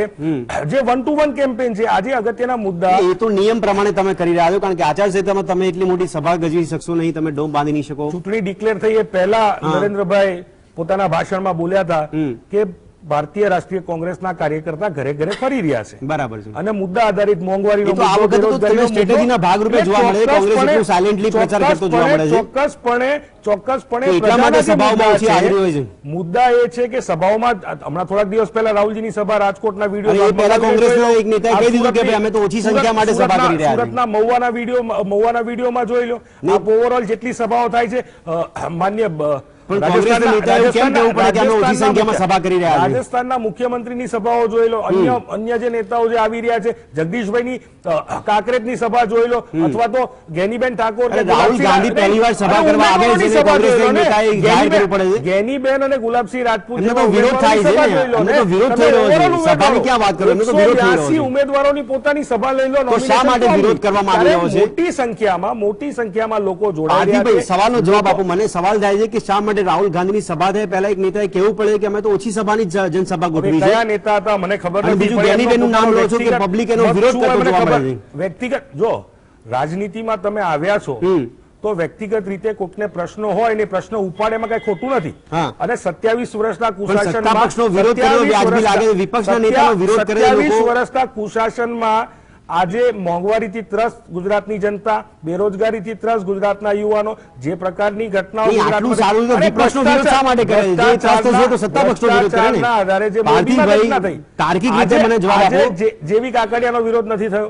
જે 1 to 1 કેમ્પેન છે, આજે અગત્યના મુદ્દા એ તો નિયમ પ્રમાણે તમે કરી રહ્યા છો, કારણ કે આચારસંહિતામાં તમે એટલી મોટી સભા ગજવી શકશો નહીં, તમે ડોમ બાંધી નહીં શકો. ચૂંટણી ડિક્લેર થઈ એ પહેલા નરેન્દ્રભાઈ પોતાના ભાષણમાં બોલ્યા હતા કે ભારતીય રાષ્ટ્રીય કોંગ્રેસના કાર્યકર્તા ઘરે ઘરે ફરી રહ્યા છે. બરાબર છે. અને મુદ્દા આધારિત મોંઘવારીનો આ વખતે તો તમે સ્ટ્રેટેજીના ભાગરૂપે જોવા મળે, કોંગ્રેસ એટલું સાયલેન્ટલી પ્રચાર કરતો જોવા મળે છે. ચોક્કસપણે એટલા માટે સભાઓમાં ઓછી હાજરી હોય છે. મુદ્દા એ છે કે સભાઓમાં હમણાં થોડાક દિવસ પહેલા રાહુલજીની સભા રાજકોટના વિડીયો, એ પહેલા કોંગ્રેસના એક નેતાએ કહી દીધું કે ભાઈ અમે તો ઓછી સંખ્યા માટે સભા કરી રહ્યા છીએ. સુરતના મહુવાના વિડીયોમાં જોઈ લો. આપ ઓવરઓલ જેટલી સભાઓ થાય છે, માન્ય રાજસ્થાનના મુખ્યમંત્રીની સભાઓ જોઈ લો, અન્ય જે નેતાઓ જે આવી રહ્યા છે, જગદીશભાઈની કાંકરેજની સભા જોઈ લો, અથવા તો ગેનીબેન ઠાકોર, રાહુલ ગાંધી પહેલીવાર સભા કરવા આવે છે, કોંગ્રેસના નેતાએ જાહેર કરવું પડે છે. ગેનીબેન અને ગુલાબસિંહ રાજપૂત વિરોધ થાય છે ને, એમને તો વિરોધ થઈ રહ્યો છે. સભાની ક્યાં વાત કરો, એમને તો વિરોધ થઈ રહ્યો છે. ઉમેદવારોની પોતાની સભા લઈ લો. તો શા માટે વિરોધ કરવામાં આવી રહ્યો છે? મોટી સંખ્યામાં લોકો જોડાઈ રહ્યા છે. સવાલનો જવાબ આપો મને. સવાલ થાય છે કે શા માટે રાહુલ ગાંધીની સભા થાય પહેલા એક નેતાએ કહેવું પડે કે અમે તો ઓછી સભાની જનસભા ગોઠવી છે. કયા નેતા હતા મને ખબર નથી. બીજું ગેનીબેનનું નામ લો છો કે પબ્લિક એનો વિરોધ કરતો જોવા મળે છે. વ્યક્તિગત જો રાજનીતિમાં તમે આવ્યા છો તો વ્યક્તિગત રીતે કોકને પ્રશ્નો હોય ને પ્રશ્ન ઉપાડે એમાં કઈ ખોટું નથી. હા. અને 27 વર્ષના પણ સત્તા પક્ષનો વિરોધ કર્યો વ્યાજબી લાગે, વિપક્ષના નેતાનો વિરોધ કરે 27 લોકો. વર્ષના કુશાસનમાં આજે મોંઘવારીથી ત્રસ્ત ગુજરાતની જનતા, બેરોજગારીથી ત્રસ્ત ગુજરાતના યુવાનો, જે પ્રકારની ઘટનાઓ નહીં, આટલું ગુજરાતમાં સારું તો અને વિપક્ષનો વિરોધ શા માટે કરે? જે ત્રસ્ત છે તો સત્તા પક્ષનો વિરોધ કરે ને. ભ્રષ્ટાચારના આધારે જે ભારતીભાઈ, મોદીમાં ઘટના થઈ. તાર્કિક રીતે આજે- મને જવાબ આજે આપો. જેવી કાકડિયાનો વિરોધ નથી થયો,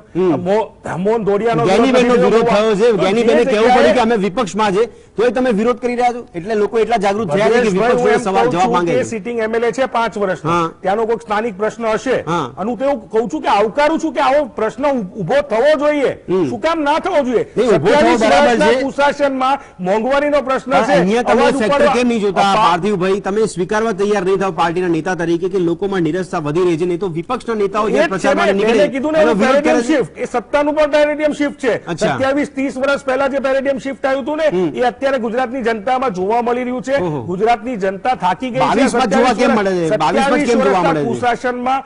મોહન દોડિયાનો જ્ઞાનીબેનનો વિરોધ થયો છે. તો જ્ઞાનીબેને જે કહેવું જગ્યાએ- પડ્યું કે અમે વિપક્ષમાં છે તોય તમે વિરોધ કરી રહ્યા છો, એટલે લોકો એટલા જાગૃત થયા છે કે ભદ્રેશભાઈ, હું વિપક્ષ એમ સવાલ કહું જવાબ છું માંગે કે છે. સિટિંગ એમએલએ છે 5 વર્ષનો, હા. ત્યાંનો કોઈ સ્થાનિક પ્રશ્ન હશે, હા. અને હું તો એવું કહું છું કે આવકારું છું કે આવો પ્રશ્ન ઉભો થવો જોઈએ. શું કામ ના થવો જોઈએ? નહીં, ઊભો થવો 27 બરાબર વર્ષના છે. કુશાસનમાં મોંઘવારીનો પ્રશ્ન છે. અહીંયા તમે અવાજ ફેક્ટર ઉપાડવા- કેમ નહીં જોતા પાર્થિવભાઈ? તમે સ્વીકારવા તૈયાર નહીં થાવ પાર્ટીના નેતા તરીકે કે લોકોમાં નિરસતા વધી રહી છે, નહીં તો વિપક્ષના નેતાઓ એ જે જ છે પ્રચાર ને, માટે મેં નીકળે કીધું ને એનો એનું વિરોધ કરે પેરેડિયમ છે. શિફ્ટ, એ સત્તાનું પણ પેરેડિયમ શિફ્ટ છે. અચ્છા. 27-30 વર્ષ પહેલા જે પેરેડિયમ શિફ્ટ આવ્યું હતું ને, એ અત્યારે ગુજરાતની જનતામાં જોવા મળી રહ્યું છે. ઓહો. ગુજરાતની જનતા થાકી ગઈ છે. 22 માં જોવા કેમ મળે છે? 22 માં કેમ જોવા મળે છે? કુશાસનમાં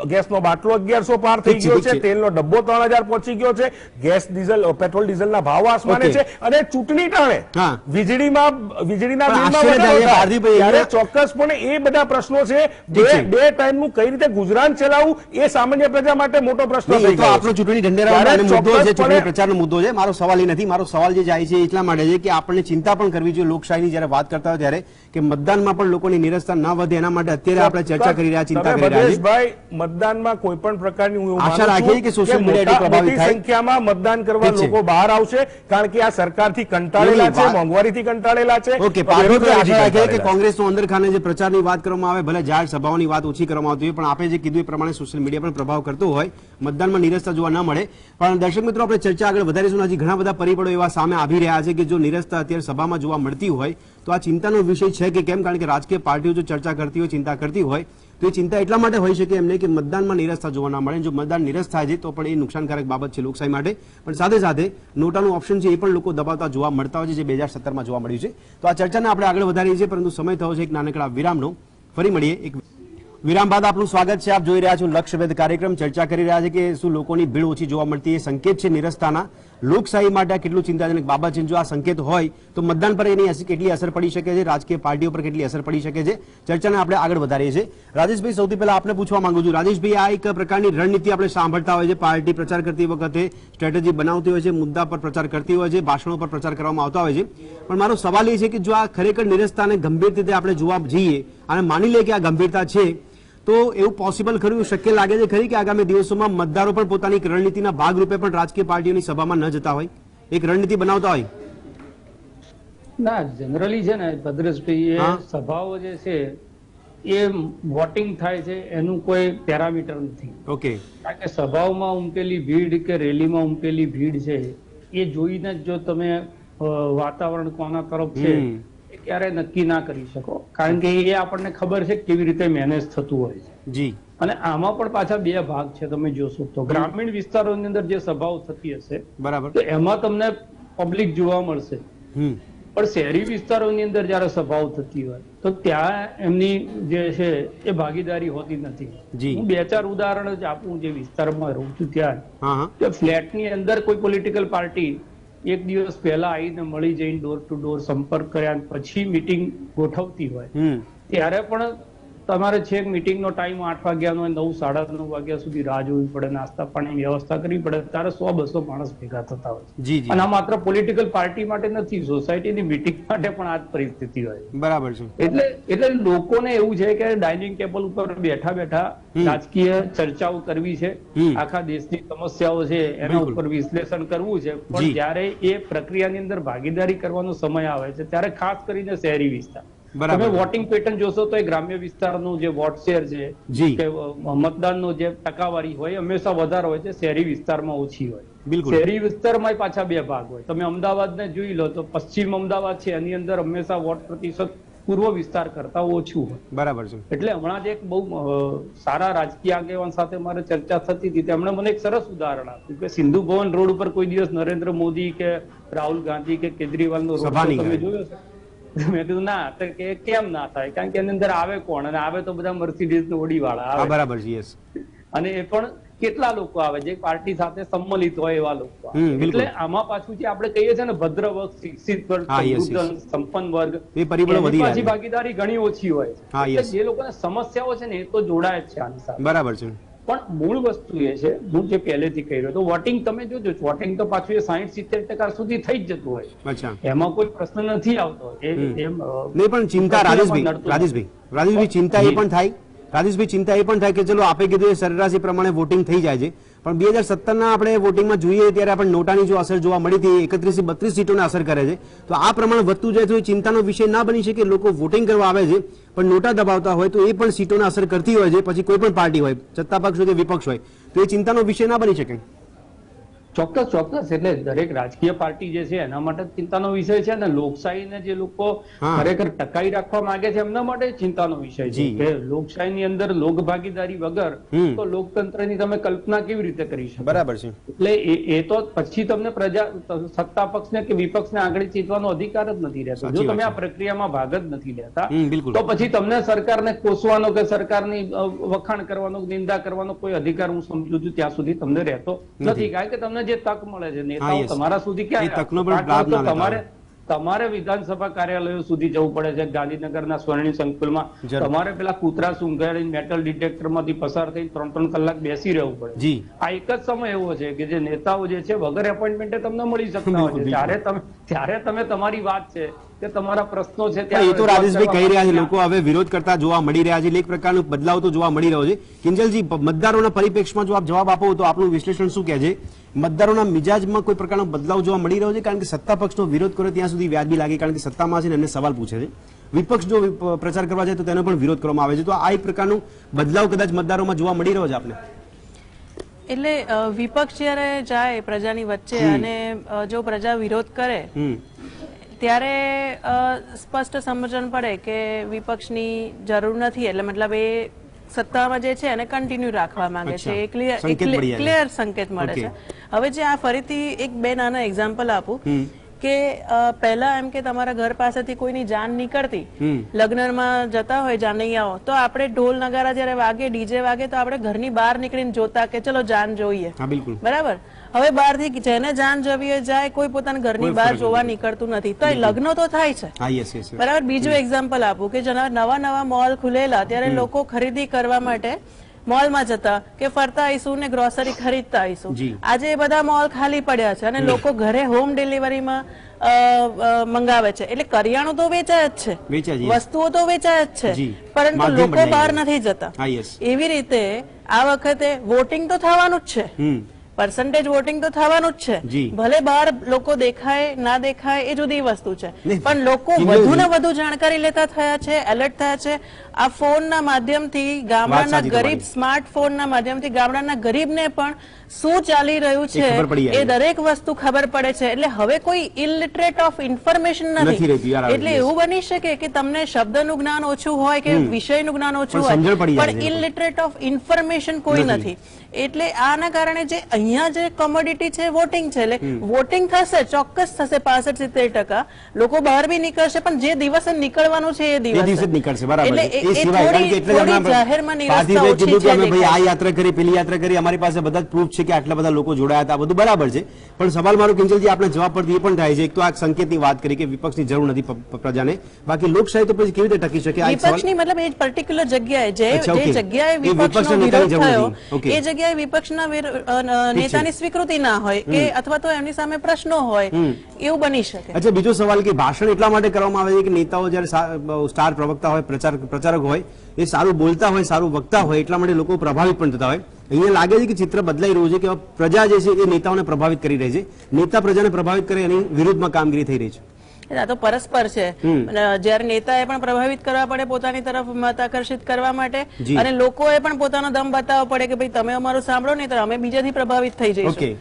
ગેસનો બાટલો 1100 પાર થઈ ઠીક છે, ગયો ઠીક છે, છે. તેલનો ડબ્બો 3000 પહોંચી ગયો છે, ગેસ ડીઝલ પેટ્રોલ ડીઝલના ભાવ આસમાને ઓકે. છે, અને ચૂંટણી ટાણે હા. વીજળીના પણ બિલમાં આશ્ચર્ય વધારો થાય છે, થાય. ભારતીભાઈ, ત્યારે અહીંયા- ચોક્કસપણે એ બધા પ્રશ્નો છે. ઠીક છે. બે ટાઈમનું કઈ રીતે ગુજરાન ચલાવવું એ સામાન્ય પ્રજા માટે મોટો પ્રશ્ન નહીં, થઈ એ તો ગયો આપણો છે. ચૂંટણી ઢંઢેરાનો ત્યારે અને મુદ્દો છે, ચોક્કસપણે- ચૂંટણી પ્રચારનો મુદ્દો છે. મારો સવાલ એ નથી. મારો સવાલ જે જાય છે એટલા માટે છે કે આપણને ચિંતા પણ કરવી જોઈએ લોકશાહીની જ્યારે વાત કરતા હોય ત્યારે, કે મતદાનમાં પણ લોકોની નિરસતા ન વધે એના માટે અત્યારે આપણે ચર્ચા કરી રહ્યા, ચિંતા તમે કરી રહ્યા છીએ. ભદ્રેશભાઈ, મતદાનમાં કોઈ પણ પ્રકારની હું એવું આશા માનું રાખીએ છું કે social media મોટા- એટલું પ્રભાવિત મોટી થાય. સંખ્યામાં મતદાન કરવા ઠીક છે. લોકો બહાર આવશે, કારણ કે આ સરકારથી કંટાળેલા નહીં, છે, વાત- મોંઘવારીથી કંટાળેલા છે, ઓકે, પાર્થિવભાઈ, બેરોજગારીથી આશા રાખીએ કે કંટાળેલા છે. કોંગ્રેસનો અંદરખાને જે પ્રચારની વાત કરવામાં આવે, ભલે જાહેર સભાઓની વાત ઓછી કરવામાં આવતી હોય, પણ આપે જે કીધું એ પ્રમાણે સોશિયલ મીડિયા પણ પ્રભાવ કરતું હોય, મતદાનમાં નિરસતા જોવા ન મળે. પણ દર્શક મિત્રો, આપણે ચર્ચા આગળ વધારીશું. હજી ઘણા બધા પરિબળો એવા સામે આવી રહ્યા છે કે જો નિરસતા અત્યારે સભામાં જોવા મળતી હોય તો આ ચિંતાનો વિષય છે કે કેમ? કારણ કે રાજકીય પાર્ટીઓ જો ચર્ચા કરતી હોય, ચિંતા કરતી હોય, તો એ ચિંતા એટલા માટે હોઈ શકે એમને કે મતદાનમાં નિરસતા જોવા ના મળે. જો મતદાન નિરસ થાય છે તો પણ એ નુકસાનકારક બાબત છે લોકશાહી માટે. પણ સાથે સાથે નોટાનું ઓપ્શન છે એ પણ લોકો દબાવતા જોવા મળતા હોય છે, જે 2017માં જોવા મળ્યું છે. તો આ ચર્ચાને આપણે આગળ વધારીએ છીએ, પરંતુ સમય થયો છે એક નાનકડા વિરામનો. ફરી મળીએ એક વિરામ બાદ. આપનું સ્વાગત છે. આપ જોઈ રહ્યા છો લક્ષ્યભેદ કાર્યક્રમ. ચર્ચા કરી રહ્યા છે કે શું લોકોની ભીડ ઓછી જોવા મળતી એ સંકેત છે નિરસતાના? લોકશાહી માટે આ કેટલું ચિંતાજનક બાબત છે? જો આ સંકેત હોય તો મતદાન પર એની કેટલી અસર પડી શકે છે? રાજકીય પાર્ટીઓ પર કેટલી અસર પડી શકે છે? ચર્ચાને આપણે આગળ વધારીએ છીએ. રાજેશભાઈ, સૌથી પહેલા આપને પૂછવા માંગુ છું. રાજેશભાઈ, આ એક પ્રકારની રણનીતિ આપણે સાંભળતા હોય છે. પાર્ટી પ્રચાર કરતી વખતે સ્ટ્રેટેજી બનાવતી હોય છે, મુદ્દા પર પ્રચાર કરતી હોય છે, ભાષણો પર પ્રચાર કરવામાં આવતા હોય છે. પણ મારો સવાલ એ છે કે જો આ ખરેખર નિરસતાને ગંભીર રીતે આપણે જોવા જઈએ અને માની લઈએ કે આ ગંભીરતા છે, તો એવું પોસિબલ ખરું, શક્ય લાગે છે ખરી કે આગામી દિવસોમાં મતદારો પણ પોતાની રણનીતિના ભાગરૂપે પણ રાજકીય પાર્ટીઓની સભામાં ન જતા હોય, એક રણનીતિ બનાવતા હોય? ના, જનરલી છે ને ભદ્રેશભાઈ, એ હા. સભાઓ જે છે એ વોટિંગ થાય છે એનું કોઈ પેરામીટર નથી. ઓકે, કારણ કે સભાઓમાં ઉમટેલી ભીડ કે રેલીમાં ઉમટેલી ભીડ છે એ જોઈને જ જો તમે વાતાવરણ કોના તરફ છે એ ક્યારે નક્કી ના કરી શકો, કારણ કે એ આપણને ખબર છે કેવી રીતે મેનેજ થતું હોય છે. જી. અને આમાં પણ પાછા બે ભાગ છે. તમે જોશો તો ગ્રામીણ વિસ્તારોની અંદર જે સભાઓ થતી હશે બરાબર. તો એમાં તમને પબ્લિક જોવા મળશે, હમ. પણ શહેરી વિસ્તારોની અંદર જયારે સભાઓ થતી હોય તો ત્યાં એમની જે છે એ ભાગીદારી હોતી નથી. જી. હું 2-4 ઉદાહરણ જ આપું. જે વિસ્તારમાં રહું છું ત્યાં હા હા. કે ફ્લેટની અંદર કોઈ પોલિટિકલ પાર્ટી એક દિવસ પહેલા આવીને મળી જઈને ડોર ટુ ડોર સંપર્ક કર્યા પછી મીટિંગ ગોઠવતી હોય, હમ. ત્યારે પણ તમારે છેક મીટિંગનો ટાઈમ 8 વાગ્યાનો 9, 9:30 વાગ્યા સુધી રાહ જોવી પડે, નાસ્તા પાણીની વ્યવસ્થા કરવી પડે, ત્યારે 100-200 માણસ ભેગા થતા હોય છે. જી જી. અને આ માત્ર પોલિટિકલ પાર્ટી માટે નથી, સોસાયટીની મીટિંગ માટે પણ આ જ પરિસ્થિતિ હોય છે. બરાબર છે. એટલે લોકોને એવું છે કે ડાઇનિંગ ટેબલ ઉપર બેઠા બેઠા રાજકીય ચર્ચાઓ કરવી છે, આખા દેશની સમસ્યાઓ છે એના બિલકુલ. ઉપર વિશ્લેષણ કરવું છે. જી. પણ જ્યારે એ પ્રક્રિયાની અંદર ભાગીદારી કરવાનો સમય આવે છે ત્યારે ખાસ કરીને શહેરી વિસ્તાર, બરાબર. તમે વોટિંગ પેટર્ન જોશો તો એ ગ્રામ્ય વિસ્તારનું જે વોટ શેર છે જી. કે મતદાનનો જે ટકાવારી હોય હંમેશા વધારે હોય છે, શહેરી વિસ્તારમાં ઓછી હોય. બિલકુલ. શહેરી વિસ્તારમાં પાછા બે ભાગ હોય. તમે અમદાવાદને જોઈ લો તો પશ્ચિમ અમદાવાદ છે એની અંદર હંમેશા વોટ પ્રતિશત પૂર્વ વિસ્તાર કરતા ઓછું હોય. બરાબર છે. એટલે હમણાં જ એક બહુ સારા રાજકીય આગેવાન સાથે મારે ચર્ચા થતી હતી, તેમણે મને એક સરસ ઉદાહરણ આપ્યું કે સિંધુ ભવન રોડ ઉપર કોઈ દિવસ નરેન્દ્ર મોદી કે રાહુલ ગાંધી કે કેજરીવાલનો રોડ સભા નહીં તમે કરે. જોયો છે? મેં કીધું ના, તો કે કેમ ના થાય? કારણ કે એની અંદર આવે કોણ? અને આવે તો બધા મર્સિડીઝ ઓડી વાળા હા, આવે, બરાબર છે. યસ. અને એ પણ કેટલા લોકો આવે જે પાર્ટી સાથે સંમલિત હોય એવા લોકો આવે. બિલકુલ. એટલે આમાં પાછું જે આપણે કહીએ છીએ ને ભદ્ર વર્ગ, શિક્ષિત વર્ગ, હા, yes, સમૃદ્ધ, સંપન્ન વર્ગ, એ પરિબળો એની વધી રહ્યા પાછી છે. ભાગીદારી ઘણી ઓછી હોય છે. હા, એટલે yes. જે લોકોને સમસ્યાઓ છે ને એ તો જોડાય જ છે આની સાથે. બરાબર છે. પણ મૂળ વસ્તુ એ છે, હું જે પહેલેથી કહી રહ્યો તો વોટિંગ તમે જોજો, વોટિંગ તો પાછું એ 60-70% સુધી થઈ જ જતું હોય, અચ્છા એમાં કોઈ પ્રશ્ન નથી આવતો. નહીં પણ ચિંતા રાજેશભાઈ ચિંતા એ પણ થાય ચિંતા એ પણ થાય કે ચલો આપે કીધું એ સરેરાશ એ પ્રમાણે વોટિંગ થઈ જાય છે, પણ 2017ના આપણે વોટિંગમાં જોઈએ ત્યારે આપણે નોટાની જો અસર જોવા મળી હતી 31 થી 32 સીટોને અસર કરે છે, તો આ પ્રમાણ વધતું જાય તો એ ચિંતાનો વિષય ના બની શકે. લોકો વોટિંગ કરવા આવે છે પણ નોટા દબાવતા હોય તો એ પણ સીટોને અસર કરતી હોય છે, પછી કોઈ પણ પાર્ટી હોય, સત્તા પક્ષ હોય કે વિપક્ષ હોય, તો એ ચિંતાનો વિષય ના બની શકે. ચોક્કસ. એટલે દરેક રાજકીય પાર્ટી જે છે એના માટે ચિંતાનો વિષય છે, અને લોકશાહીને જે લોકો ખરેખર ટકાવી રાખવા માંગે છે એમના માટે ચિંતાનો વિષય છે કે લોકશાહીની અંદર લોક ભાગીદારી વગર તો લોકતંત્રની તમે કલ્પના કેવી રીતે કરી શકો. બરાબર છે. એટલે એ તો પછી તમને સત્તા પક્ષને કે વિપક્ષને આગળ ચીતવાનો અધિકાર જ નથી રહેતો. જો તમે આ પ્રક્રિયામાં ભાગ જ નથી લેતા તો પછી તમને સરકારને કોસવાનો કે સરકારની વખાણ કરવાનો, નિંદા કરવાનો કોઈ અધિકાર હું સમજુ છું ત્યાં સુધી તમને રહેતો નથી. કારણ કે તમને જે તક મળે છે નેતાઓ તમારા સુધી ક્યાં, તમારે વિધાનસભા કાર્યાલયો સુધી જવું પડે છે. ગાંધીનગરના સ્વર્ણિમ સંકુલમાં તમારે પેલા કૂતરા સુંઘાડીને મેટલ ડિટેક્ટરમાંથી પસાર થઈ 3-3 કલાક બેસી રહેવું પડે. આ એક જ સમય એવો છે કે જે નેતાઓ જે છે વગર એપોઇન્ટમેન્ટે તમને મળી શકતા હોય છે. ત્યારે તમે તમારી વાત છે કે તમારા પ્રશ્નો છે એ તો રાજેશભાઈ કહી રહ્યા છે, લોકો હવે વિરોધ કરતા જોવા મળી રહ્યા છે, એક પ્રકારનો બદલાવ તો જોવા મળી રહ્યો છે. કિંજલજી, મતદારોના પરિપ્રેક્ષમાં જો આપ જવાબ આપો તો આપનું વિશ્લેષણ શું કહે છે? મતદારોના મિજાજમાં કોઈ પ્રકારનો બદલાવ જોવા મળી રહ્યો છે? કારણ કે સત્તા પક્ષનો વિરોધ કરે ત્યાં સુધી વ્યાજબી લાગે, કારણ કે સત્તામાં છે ને એમને સવાલ પૂછે છે, વિપક્ષ જો પ્રચાર કરવા જાય તો તેનો પણ વિરોધ કરવામાં આવે છે, તો આ એક પ્રકારનો બદલાવ કદાચ મતદારોમાં જોવા મળી રહ્યો છે આપને? એટલે વિપક્ષ જયારે જાય પ્રજાની વચ્ચે અને જો પ્રજા વિરોધ કરે ત્યારે સ્પષ્ટ સમજણ પડે કે વિપક્ષની જરૂર નથી, એટલે મતલબ એ સત્તામાં જે છે એને કન્ટિન્યુ રાખવા માંગે છે, એ ક્લિયર સંકેત મળે છે. હવે જે આ ફરીથી એક બે નાના એક્ઝામ્પલ આપું કે પહેલા એમ કે તમારા ઘર પાસેથી કોઈની જાન નીકળતી, લગ્નમાં જતા હોય જાનૈયાઓ, તો આપણે ઢોલ નગારા જયારે વાગે, ડીજે વાગે, તો આપણે ઘરની બહાર નીકળીને જોતા કે ચલો જાન જોઈએ, બરાબર. હવે બહારથી જેને જાન જવી હોય જાય, કોઈ પોતાના ઘરની બહાર જોવા નીકળતું નથી, તો એ લગ્નો તો થાય છે, બરાબર. બીજું એક્ઝામ્પલ આપું કે નવા નવા મોલ ખુલેલા ત્યારે લોકો ખરીદી કરવા માટે મોલમાં જતા કે ફરતા આવીશું ને ગ્રોસરી ખરીદતા આવીશું. આજે એ બધા મોલ ખાલી પડ્યા છે અને લોકો ઘરે હોમ ડિલિવરીમાં મંગાવે છે. એટલે કરિયાણું તો વેચાય જ છે, વસ્તુઓ તો વેચાય જ છે, પરંતુ લોકો બહાર નથી જતા. એવી રીતે આ વખતે વોટિંગ તો થવાનું જ છે, પર્સન્ટેજ વોટિંગ તો થવાનું જ છે, ભલે બહાર લોકો દેખાય ના દેખાય એ જુદી વસ્તુ છે, પણ લોકો વધુ ને વધુ જાણકારી લેતા થયા છે, એલર્ટ થયા છે. આ ફોનના માધ્યમથી ગામડાના ગરીબ, સ્માર્ટફોનના માધ્યમથી ગામડાના ગરીબને પણ શું ચાલી રહ્યું છે એ દરેક વસ્તુ ખબર પડે છે. એટલે હવે કોઈ ઇલિટરેટ ઓફ ઇન્ફોર્મેશન નથી. એટલે એવું બની શકે કે તમને શબ્દનું જ્ઞાન ઓછું હોય કે વિષયનું જ્ઞાન ઓછું હોય, પણ ઇલિટરેટ ઓફ ઇન્ફોર્મેશન કોઈ નથી. એટલે આના કારણે જે અહીંયા જે કોમોડિટી છે વોટિંગ છે, એટલે વોટિંગ થશે, ચોક્કસ થશે 65-70%. લોકો બહાર બી નીકળશે, પણ જે દિવસે નીકળવાનું છે એ દિવસે નીકળશે. આ યાત્રા કરી, પેલી યાત્રા કરી, અમારી પાસે બધા પ્રૂફ છે કે આટલા બધા લોકો જોડાયા હતા, બધું બરાબર છે, પણ સવાલ મારો કિંજલજી આપણા જવાબ પરથી એ પણ થાય છે, એક તો આ સંકેતની વાત કરી કે વિપક્ષની જરૂર નથી પ્રજાને, બાકી લોકશાહી તો પછી કેવી રીતે ટકી શકે? વિપક્ષની મતલબ એ પર્ટિક્યુલર જગ્યાએ જે જગ્યાએ વિપક્ષનો વિરોધ થયો એ જગ્યાએ વિપક્ષના નેતાની સ્વીકૃતિ ના હોય કે અથવા તો એમની સામે પ્રશ્નો હોય, એવું બની શકે. અચ્છા, બીજો સવાલ કે ભાષણ એટલા માટે કરવામાં આવે છે કે નેતાઓ જયારે સ્ટાર પ્રવક્તા હોય, પ્રચારક હોય, એ સારું બોલતા હોય, સારું વક્તા હોય, એટલા માટે લોકો પ્રભાવિત પણ થતા હોય. અહીંયા લાગે છે કે ચિત્ર બદલાઈ રહ્યું છે કે પ્રજા જે છે એ નેતાઓને પ્રભાવિત કરી રહી છે, નેતા પ્રજાને પ્રભાવિત કરે એની વિરુદ્ધમાં કામગીરી થઈ રહી છે. આ તો પરસ્પર છે. જયારે નેતાએ પણ પ્રભાવિત કરવા પડે પોતાની તરફ મત આકર્ષિત કરવા માટે, અને લોકોએ પણ પોતાનો દમ બતાવવો પડે કે ભાઈ તમે અમારું સાંભળો નહીં તો અમે બીજાથી પ્રભાવિત થઈ જઈશું.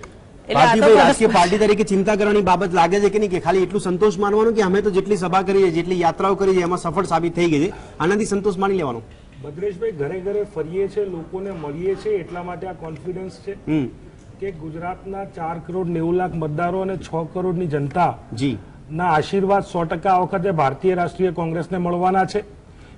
રાજકીય પાર્ટી તરીકે ચિંતા કરવાની બાબત લાગે છે કે નહીં, કે ખાલી એટલું સંતોષ માનવાનું કે અમે તો જેટલી સભા કરી છે, જેટલી યાત્રાઓ કરી છે એમાં સફળ સાબિત થઈ ગઈ છે, આનાથી સંતોષ માની લેવાનો? ભદ્રેશભાઈ, ઘરે ઘરે ફરીએ છે, લોકોને મળીએ છે, એટલા માટે આ કોન્ફિડન્સ છે કે ગુજરાતના 4,90,00,000 મતદારો અને 6 કરોડની જનતા ના આશીર્વાદ 100% આ વખતે ભારતીય રાષ્ટ્રીય કોંગ્રેસને મળવાના છે.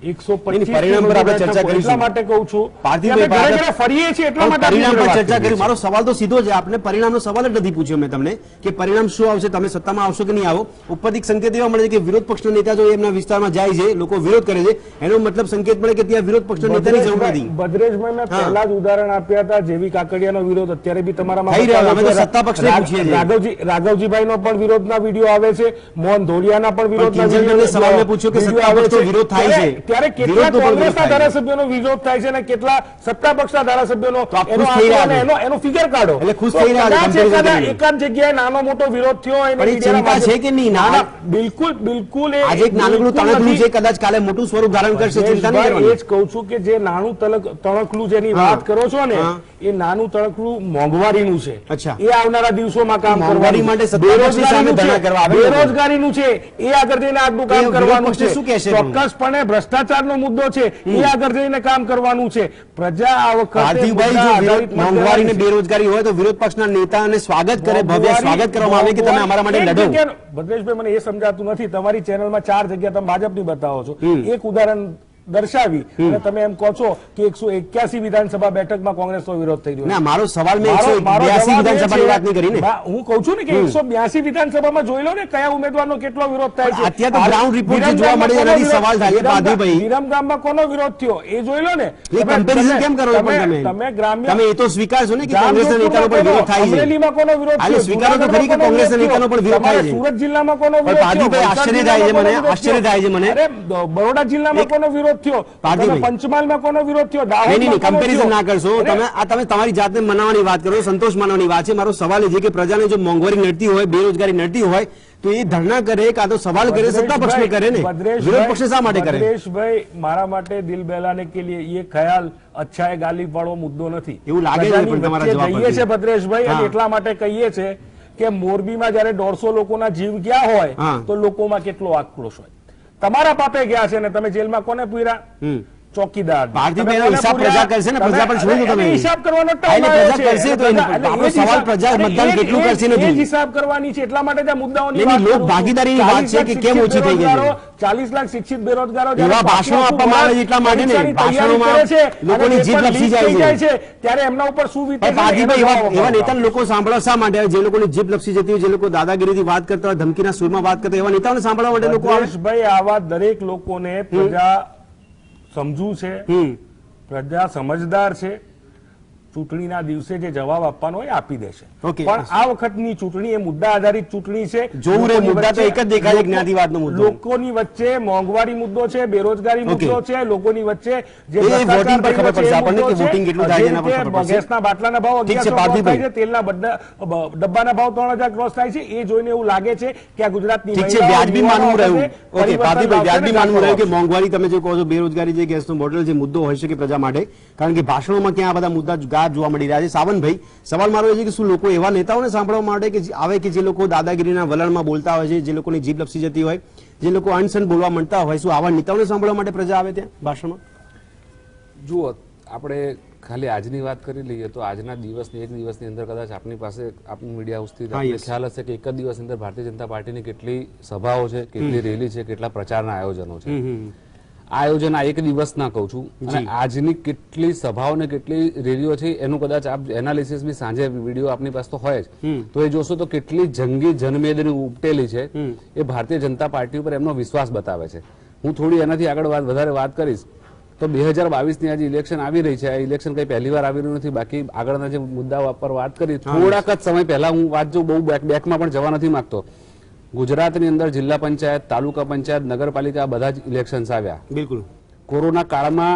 125 પરિણામ પર આપણે ચર્ચા કરીશું. એટલા માટે કહું છું કે પાર્થિવભાઈ, અમે ઘરે ઘરે ફરીએ છીએ એટલા માટે પરિણામ પર આપણે વાત ચર્ચા કરીએ કરી. મારો સવાલ તો સીધો છે, આપને પરિણામનો સવાલ જ નથી પૂછ્યો મેં તમને કે પરિણામ શું આવશે, તમે સત્તામાં આવશો કે નહીં આવો. ઉપરથી સંકેત એવા મળે છે કે વિરોધ પક્ષના નેતા જો એમના વિસ્તારમાં જાય છે, લોકો વિરોધ કરે છે, એનો મતલબ સંકેત મળે કે ત્યાં વિરોધ પક્ષના નેતાની જરૂર નથી. ભદ્રેશભાઈ મેં પહેલા જ ઉદાહરણ આપ્યા હતા, જેવી કાકડિયાનો વિરોધ અત્યારે બી તમારામાં થઈ રહ્યો. અમે તો બતાવ્યો છે. સત્તા પક્ષને પૂછીએ છીએ. રાઘવજીભાઈનો પણ વિરોધના વિડીયો આવે છે, મોહન ધોળિયાના પણ વિરોધના કિંજલબેનને સવાલને પૂછ્યું કે સત્તા પક્ષનો વિરોધ થાય છે. ત્યારે કેટલા વિરોધનો પણ વિરોધ કોંગ્રેસના થાય છે. ધારાસભ્યોનો વિરોધ થાય છે અને કેટલા સત્તા પક્ષના ધારાસભ્યોનો તો આપ એનો ખુશ થઈ રહ્યા આંકડો અને છો. એનો ફિગર કાઢો. એટલે ખુશ તો થઈ રહ્યા છો, કદાચ comparison કરીને. એકાદ જગ્યાએ નાનો મોટો વિરોધ થયો હોય ને પણ એ મીડિયાના ચિંતા છે કે નહીં? ના, ના, બિલકુલ બિલકુલ એ આજે એક નાનકડું બિલકુલ તણખલું નથી. છે, કદાચ કાલે મોટું સ્વરૂપ ધારણ કરશે, ચિંતા નહીં ભાઈ, એ કરવાની. જ કહું છું કે જે નાનું તણખલું જેની હા. વાત કરો છો ને હા. એ નાનું તણખલું મોંઘવારીનું છે. અચ્છા. એ આવનારા દિવસોમાં કામ મોંઘવારી કરવાનું. માટે સત્તાપક્ષની સામે બેરોજગારીનું ધરણા કરવા છે. આવે લોકો. બેરોજગારીનું છે એ આગળ જઈને આગલું એ કામ વિરોધ કરવાનું પક્ષને છે. શું કહેશે પણ? ચોક્કસપણે ભ્રષ્ટાચારનો મુદ્દો છે એ આગળ જઈને કામ કરવાનું છે. પ્રજા આ વખતે પાર્થિવભાઈ, જો મુદ્દા વિરોધ આધારિત મત મોંઘવારી ને લેવાની છે. બેરોજગારી હોય તો વિરોધ પક્ષના નેતાને સ્વાગત કરે, ભવ્ય સ્વાગત કરવામાં આવે કે તમે અમારા માટે લડો. ભદ્રેશભાઈ, મને એ સમજાતું નથી. તમારી ચેનલમાં 4 જગ્યા તમે ભાજપની બતાવો છો. એક ઉદાહરણ દર્શાવી અને તમે એમ કહો છો કે 181 વિધાનસભા બેઠકમાં કોંગ્રેસનો વિરોધ થઈ રહ્યો છે. ના, મારો સવાલ મેં મારો 182 જવાબ એ વિધાનસભાની છે, વાત નહીં કરી ને. હું કહું છું ને કે 182 વિધાનસભામાં જોઈ લો ને કયા ઉમેદવારનો કેટલો વિરોધ થાય છે. અત્યારે તો ground report જે જોવા મળે છે એનાથી સવાલ થાય છે, પાર્થિવભાઈ. વિરમગામમાં કોનો વિરોધ થયો એ જોઈ લો ને. એ comparison કેમ કરો છો પણ તમે? તમે ગ્રામ્ય તમે એ તો સ્વીકારશો ને કે કોંગ્રેસના નેતાનો પણ વિરોધ થાય છે. અમરેલીમાં કોનો વિરોધ હાલે થયો? સ્વીકારો તો ખરી કે જૂનાગઢમાં કોંગ્રેસના કોનો નેતાનો પણ વિરોધ થાય છે. તમારે સુરત જિલ્લામાં કોનો પણ વિરોધ થયો? પાર્થિવભાઈ, આશ્ચર્ય થાય છે મને, આશ્ચર્ય થાય છે મને. અરે બરોડા જિલ્લામાં કોનો વિરોધ થયો? પાર્થિવભાઈ. તમે પંચમહાલમાં કોનો વિરોધ થયો? નહીં, નહીં, દાહોદમાં કોનો કમ્પેરિઝન થયો? ના કરશો. તમે તમારી જાતને મનાવવાની વાત કરો, સંતોષ માનવાની વાત છે. મારો સવાલ એ છે કે પ્રજાને જો મોંઘવારી નડતી હોય, બેરોજગારી નડતી હોય તો એ ધરણા કરે, કાં તો સવાલ કરે, સત્તા પક્ષને કરે ને. વિરોધ પક્ષે શા માટે કરે? ભદ્રેશભાઈ, મારા માટે દિલ બહેલાને કે लिए ये ख्याल अच्छा है गालिब વાળો મુદ્દો નથી. એવું લાગે છે પ્રજાની પણ તમારા વચ્ચે જવાબ જઈએ પરથી. છે ભદ્રેશભાઈ, અને હા. એટલા માટે કહીએ છે કે મોરબીમાં જયારે 150 લોકોના જીવ ગયા હોય હા. તો લોકોમાં કેટલો આક્રોશ હોય. તમારા પાપે ગયા છે ને તમે જેલમાં કોને પૂર્યા? ચોકીદાર. પાર્થિવભાઈ, તમે કોને હિસાબ પૂર્યા? પ્રજા કરશે ને, પ્રજા પણ છોડી દો તમે. હિસાબ કરવાનો હા, એટલે time પ્રજા આવ્યો કરશે છે. તો એનો- એટલે આપણો એ જ સવાલ હિસાબ- પ્રજા અરે મતદાન એ જ- કેટલું એ જ- કરશે એ જ નથી. હિસાબ કરવાની છે. એટલા માટે જ આ મુદ્દાઓની એની વાત લોક કરું છું. ભાગીદારીની વાત છે કે કેમ ઓછી થઈ ગઈ છે? 40 લાખ શિક્ષિત બેરોજગારો એવા જ્યારે ભાષણો પાકનું આપવામાં આવે છે એટલા માટે ને. પરીક્ષાની તૈયારી ભાષણોમાં કરે છે, લોકોની અને જીભ પેપર લપસી લીક જાય થઈ છે. ત્યારે એમના ઉપર શું વીતે પણ છે પાર્થિવભાઈ, એનો એવા જવાબ નેતાને આપો. લોકો સાંભળવા શા માટે આવે? જે લોકોની જીભ લપસી જતી હોય, જે લોકો દાદાગીરીથી વાત કરતા હોય, ધમકીના સુરમાં વાત કરતા હોય, એવા નેતાઓને સાંભળવા માટે લોકો આવે. ભદ્રેશભાઈ, આવા દરેક લોકોને પ્રજા સમજુ છે, પ્રજા સમજદાર છે. ચૂંટણીના દિવસે જે જવાબ આપવાનો હોય એ આપી દેશે. Okay. પણ આ વખતની ચૂંટણી એ મુદ્દા આધારિત ચૂંટણી છે. જોવું રે, લોકોની મુદ્દા તો વચ્ચે- એક જ દેખાય છે, જ્ઞાતિવાદનો મુદ્દો. લોકોની વચ્ચે મોંઘવારી મુદ્દો છે, બેરોજગારી મુદ્દો Okay. છે, લોકોની વચ્ચે જે એ ભ્રષ્ટાચાર voting પર થઈ રહ્યો ખબર પડશે છે, એ આપણને કે મુદ્દો છે. voting કેટલું થાય છે એના પર જે ખબર પડશે. ગેસના બાટલાના ભાવ ઠીક છે, 1100 થાય પાર્થિવભાઈ. છે, તેલના ડબ્બાના ભાવ 3000 ક્રોસ થાય છે. એ જોઈને એવું લાગે છે કે આ ગુજરાતની ઠીક છે, મહિલાઓ, વ્યાજબી યુવાનો માનવું રહ્યું. વખતે ઓકે, પરિવર્તન પાર્થિવભાઈ, લાવશે વ્યાજબી ને માનવું રહ્યું કે આવશે. મોંઘવારી, તમે જે કહો છો બેરોજગારી, જે ગેસનું બોટલ, જે મુદ્દો હોય શકે પ્રજા માટે, કારણ કે ભાષણોમાં ક્યાં આ બધા મુદ્દા ગાઢ જોવા મળી રહ્યા છે. સાવનભાઈ, સવાલ મારો એ છે કે શું લોકો એવા નેતાઓને સાંભળવા માટે કે આવે કે જે લોકો દાદાગીરીના વલણમાં બોલતા હોય છે, જે લોકોની જીભ લપસી જતી હોય, જે લોકો અનશન બોલવા માંડતા હોય, શું આવા નેતાઓને સાંભળવા માટે પ્રજા આવે ત્યાં ભાષણમાં? જુઓ, આપણે ખાલી આજની વાત કરી લઈએ તો આજના દિવસની એક દિવસની અંદર કદાચ આપની પાસે આપની મીડિયા હાઉસથી આપને ખ્યાલ હશે કે એક જ દિવસની અંદર ભારતીય જનતા પાર્ટીની કેટલી સભાઓ છે, કેટલી રેલી છે, કેટલા પ્રચારના આયોજનો છે. આ આયોજન આ એક દિવસના કહું છું, અને આજની કેટલી સભાઓ ને કેટલી રેલીઓ છે એનું કદાચ આપ એનાલિસિસ બી સાંજે વિડીયો આપની પાસે તો હોય જ, તો એ જોશો તો કેટલી જંગી જનમેદની ઉપટેલી છે. એ ભારતીય જનતા પાર્ટી ઉપર એમનો વિશ્વાસ બતાવે છે. હું થોડી એનાથી આગળ વધારે વાત કરીશ તો 2022ની આજે ઇલેક્શન આવી રહી છે. આ ઇલેક્શન કઈ પહેલી વાર આવી રહ્યું નથી. બાકી આગળના જે મુદ્દાઓ પર વાત કરી, થોડાક જ સમય પહેલા હું વાત જો બહુ બેકમાં પણ જવા નથી માંગતો. ગુજરાતની અંદર જિલ્લા પંચાયત, તાલુકા પંચાયત, નગરપાલિકા બધા જ ઇલેક્શન્સ આવ્યા. બિલકુલ. કોરોના કાળમાં